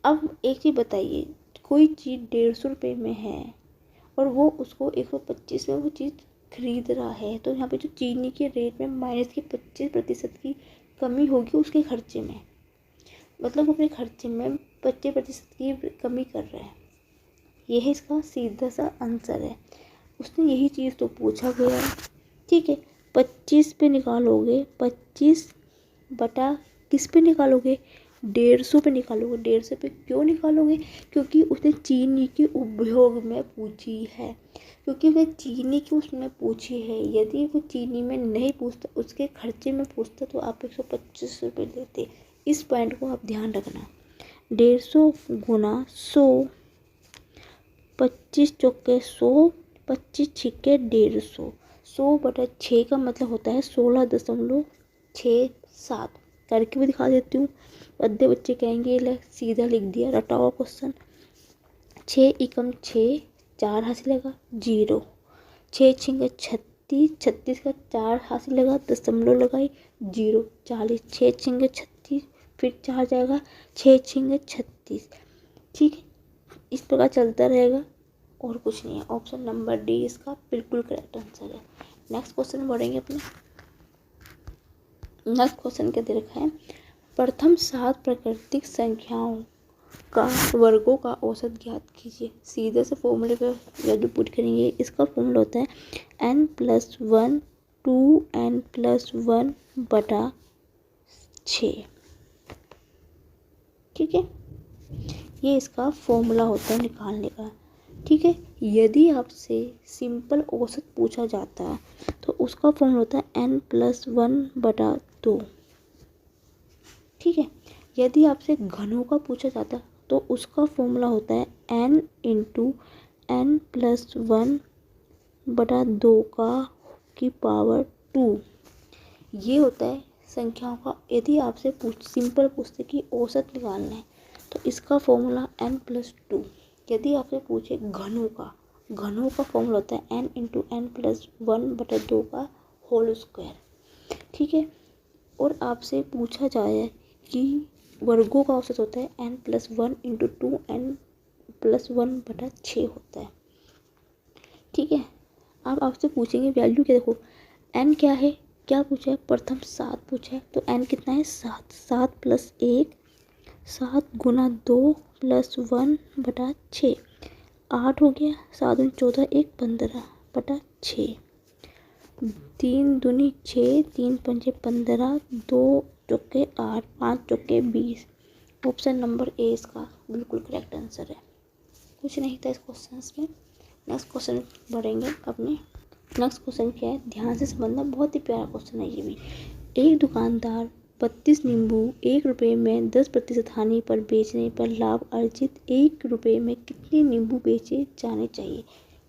अब एक चीज़ बताइए, कोई चीज़ 150 रुपये में है और वो उसको 125 में वो चीज़ खरीद रहा है, तो यहाँ पे जो चीनी के रेट में माइनस की 25% की कमी होगी उसके खर्चे में, मतलब अपने खर्चे में 25% की कमी कर रहा है। यह इसका सीधा सा आंसर है। उसने यही चीज़ तो पूछा गया है, ठीक है। 25 पे निकालोगे, 25 बटा किस पे निकालोगे, 150 पे निकालोगे। 150 पे क्यों निकालोगे, क्योंकि उसने चीनी के उपभोग में पूछी है, क्योंकि वह चीनी की उसने पूछी है। यदि वो चीनी में नहीं पूछता, उसके खर्चे में पूछता, तो आप 125 रुपये लेते। इस पॉइंट को आप ध्यान रखना। 150 गुना 100, 25 चौके 100, 25 छिक्के 150। 100 बटा 6 का मतलब होता है 16.67। करके भी दिखा देती हूँ, आधे बच्चे कहेंगे ले सीधा लिख दिया, रटा हुआ क्वेश्चन। 6 एकम 6, 4 हासिल लगा 0, 6 छिंगे 36, 36 का 4 हासिल लगा, दशमलव लगाई 0, 40, 6 छिंगे 36, फिर 4 जाएगा, 6 छिंगे 36, ठीक है। इस प्रकार चलता रहेगा और कुछ नहीं है। ऑप्शन नंबर डी इसका बिल्कुल करेक्ट आंसर है। नेक्स्ट क्वेश्चन बढ़ेंगे अपने। नेक्स्ट क्वेश्चन क्या दे रखा है, प्रथम 7 प्राकृतिक संख्याओं का वर्गों का औसत ज्ञात कीजिए। सीधे से फॉर्मूले पे वैल्यू पुट करेंगे। इसका फॉर्मूला होता है n+1 2n+1 बटा 6, ठीक है। ये इसका फॉर्मूला होता है निकालने का, ठीक है। यदि आपसे सिंपल औसत पूछा जाता तो उसका फॉर्मूला होता है n+1 बटा 2, ठीक है। यदि आपसे घनों का पूछा जाता तो उसका फॉर्मूला होता है n × n+1 बटा 2 की पावर 2। ये होता है संख्याओं का। यदि आपसे सिंपल पूछते कि औसत निकालना है तो इसका फॉर्मूला n+2। यदि आपसे पूछे घनों का फॉर्मूला होता है n × n+1 बटा 2 का होल स्क्वायर, ठीक है। और आपसे पूछा जाए कि वर्गों का औसत होता है n+1 × 2n+1 बटा 6 होता है, ठीक है। अब आपसे पूछेंगे वैल्यू क्या, देखो n क्या है, क्या पूछा है, प्रथम 7 पूछा है, तो n कितना है 7, 7 + 1, 7 गुना 2 + 1 बटा 6, 8 हो गया, 7 × 14 1 15 बटा 6, 3 दूनी 6, 3 पंजे 15, 2 चौके 8, 5 चौके 20। ऑप्शन नंबर ए इसका बिल्कुल करेक्ट आंसर है। कुछ नहीं था इस क्वेश्चन में। नेक्स्ट क्वेश्चन बढ़ेंगे अपने। नेक्स्ट क्वेश्चन क्या है, ध्यान से समझना, बहुत ही प्यारा क्वेश्चन है ये भी। एक दुकानदार 32 नींबू 1 रुपये में 10% हानि पर बेचने पर लाभ अर्जित 1 रुपये में कितने नींबू बेचे जाने चाहिए।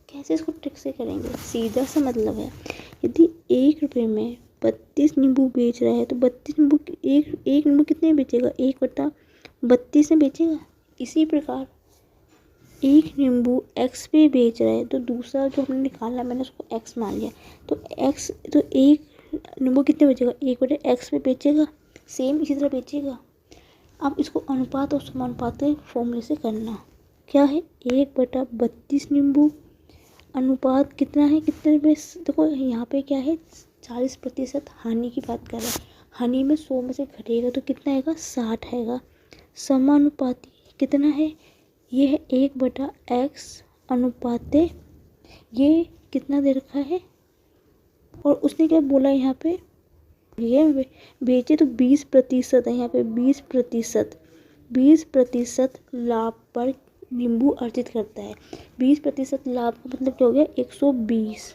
कैसे इसको ट्रिक से करेंगे, सीधा सा मतलब है, यदि 1 रुपये में 32 नींबू बेच रहा है तो 32 नींबू एक नींबू कितने में बेचेगा, 1/32 में बेचेगा। इसी प्रकार एक नींबू x पे बेच रहा है तो दूसरा जो हमने निकाला मैंने उसको x मान लिया, तो x तो एक नींबू कितने बेचेगा, 1/x पे बेचेगा, सेम इसी तरह बेचेगा। अब इसको अनुपात और समानुपात के फॉर्मूले से करना, क्या है 1/32 नींबू अनुपात कितना है, कितने पे, देखो यहाँ पे क्या है 40% हानि की बात कर रहा है। हानि में 100 में से घटेगा तो कितना आएगा, 60 आएगा। समानुपाती कितना है, ये है 1/x अनुपात, ये कितना दे रखा है, और उसने क्या बोला यहाँ पे, ये बेचे तो 20% है यहाँ पे, 20% लाभ पर नींबू अर्जित करता है। 20% लाभ का मतलब क्या हो गया, 120।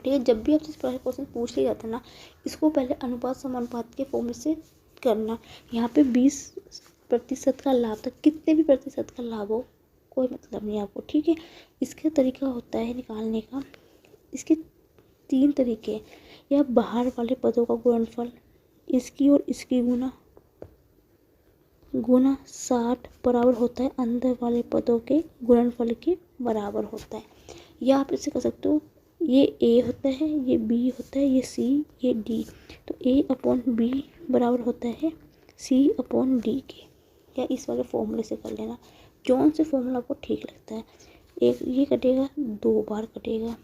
ठीक है, जब भी आपसे इस प्रकार क्वेश्चन पूछ लिया जाता है ना, इसको पहले अनुपात समानुपात के फॉर्मूले से करना। यहाँ पे 20% का लाभ था, कितने भी प्रतिशत का लाभ हो कोई मतलब नहीं आपको। ठीक है, इसका तरीका होता है निकालने का, इसके 3 तरीके हैं। या बाहर वाले पदों का गुणनफल, इसकी और इसकी गुना 60 बराबर होता है अंदर वाले पदों के गुणनफल के बराबर होता है। या आप इसे कर सकते हो, ये ए होता है, ये बी होता है, ये सी, ये डी, तो A/B बराबर होता है C/D के। या इस वाले फॉर्मूले से कर लेना, जौन से फॉर्मूला आपको ठीक लगता है। एक ये कटेगा, 2 बार कटेगा,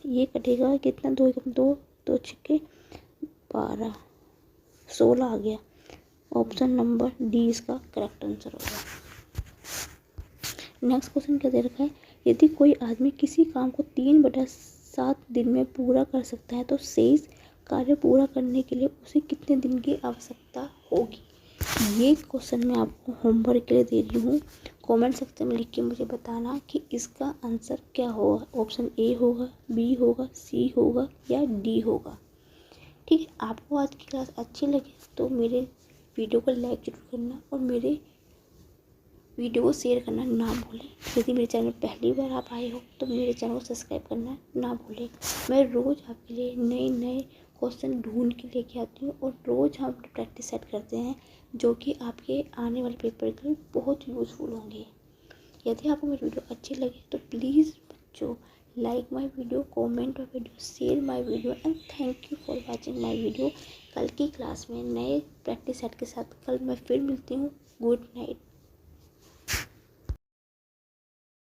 ये कटेगा कितना, 2 2 2 6 12 16 आ गया। ऑप्शन नंबर डी इसका करेक्ट आंसर होगा। नेक्स्ट क्वेश्चन क्या दे रखा है, यदि कोई आदमी किसी काम को 3/7 दिन में पूरा कर सकता है तो शेष कार्य पूरा करने के लिए उसे कितने दिन की आवश्यकता होगी। ये क्वेश्चन मैं आपको होमवर्क के लिए दे रही हूँ। कमेंट सेक्शन में लिख के मुझे बताना कि इसका आंसर क्या होगा। ऑप्शन ए होगा, बी होगा, सी होगा या डी होगा। ठीक है, आपको आज की क्लास अच्छी लगे तो मेरे वीडियो को लाइक जरूर करना और मेरे वीडियो को शेयर करना ना भूलें। यदि मेरे चैनल में पहली बार आप आए हो तो मेरे चैनल को सब्सक्राइब करना ना भूलें। मैं रोज़ आपके लिए नए नए क्वेश्चन ढूंढ के लेके आती हूँ और रोज़ हम प्रैक्टिस सेट करते हैं जो कि आपके आने वाले पेपर के लिए बहुत यूज़फुल होंगे। यदि आपको मेरी वीडियो अच्छी लगे तो प्लीज़ बच्चों like my video, comment my video, share my video and thank you for watching my video. कल की क्लास में नए प्रैक्टिस सेट के साथ कल मैं फिर मिलती हूँ। Good night.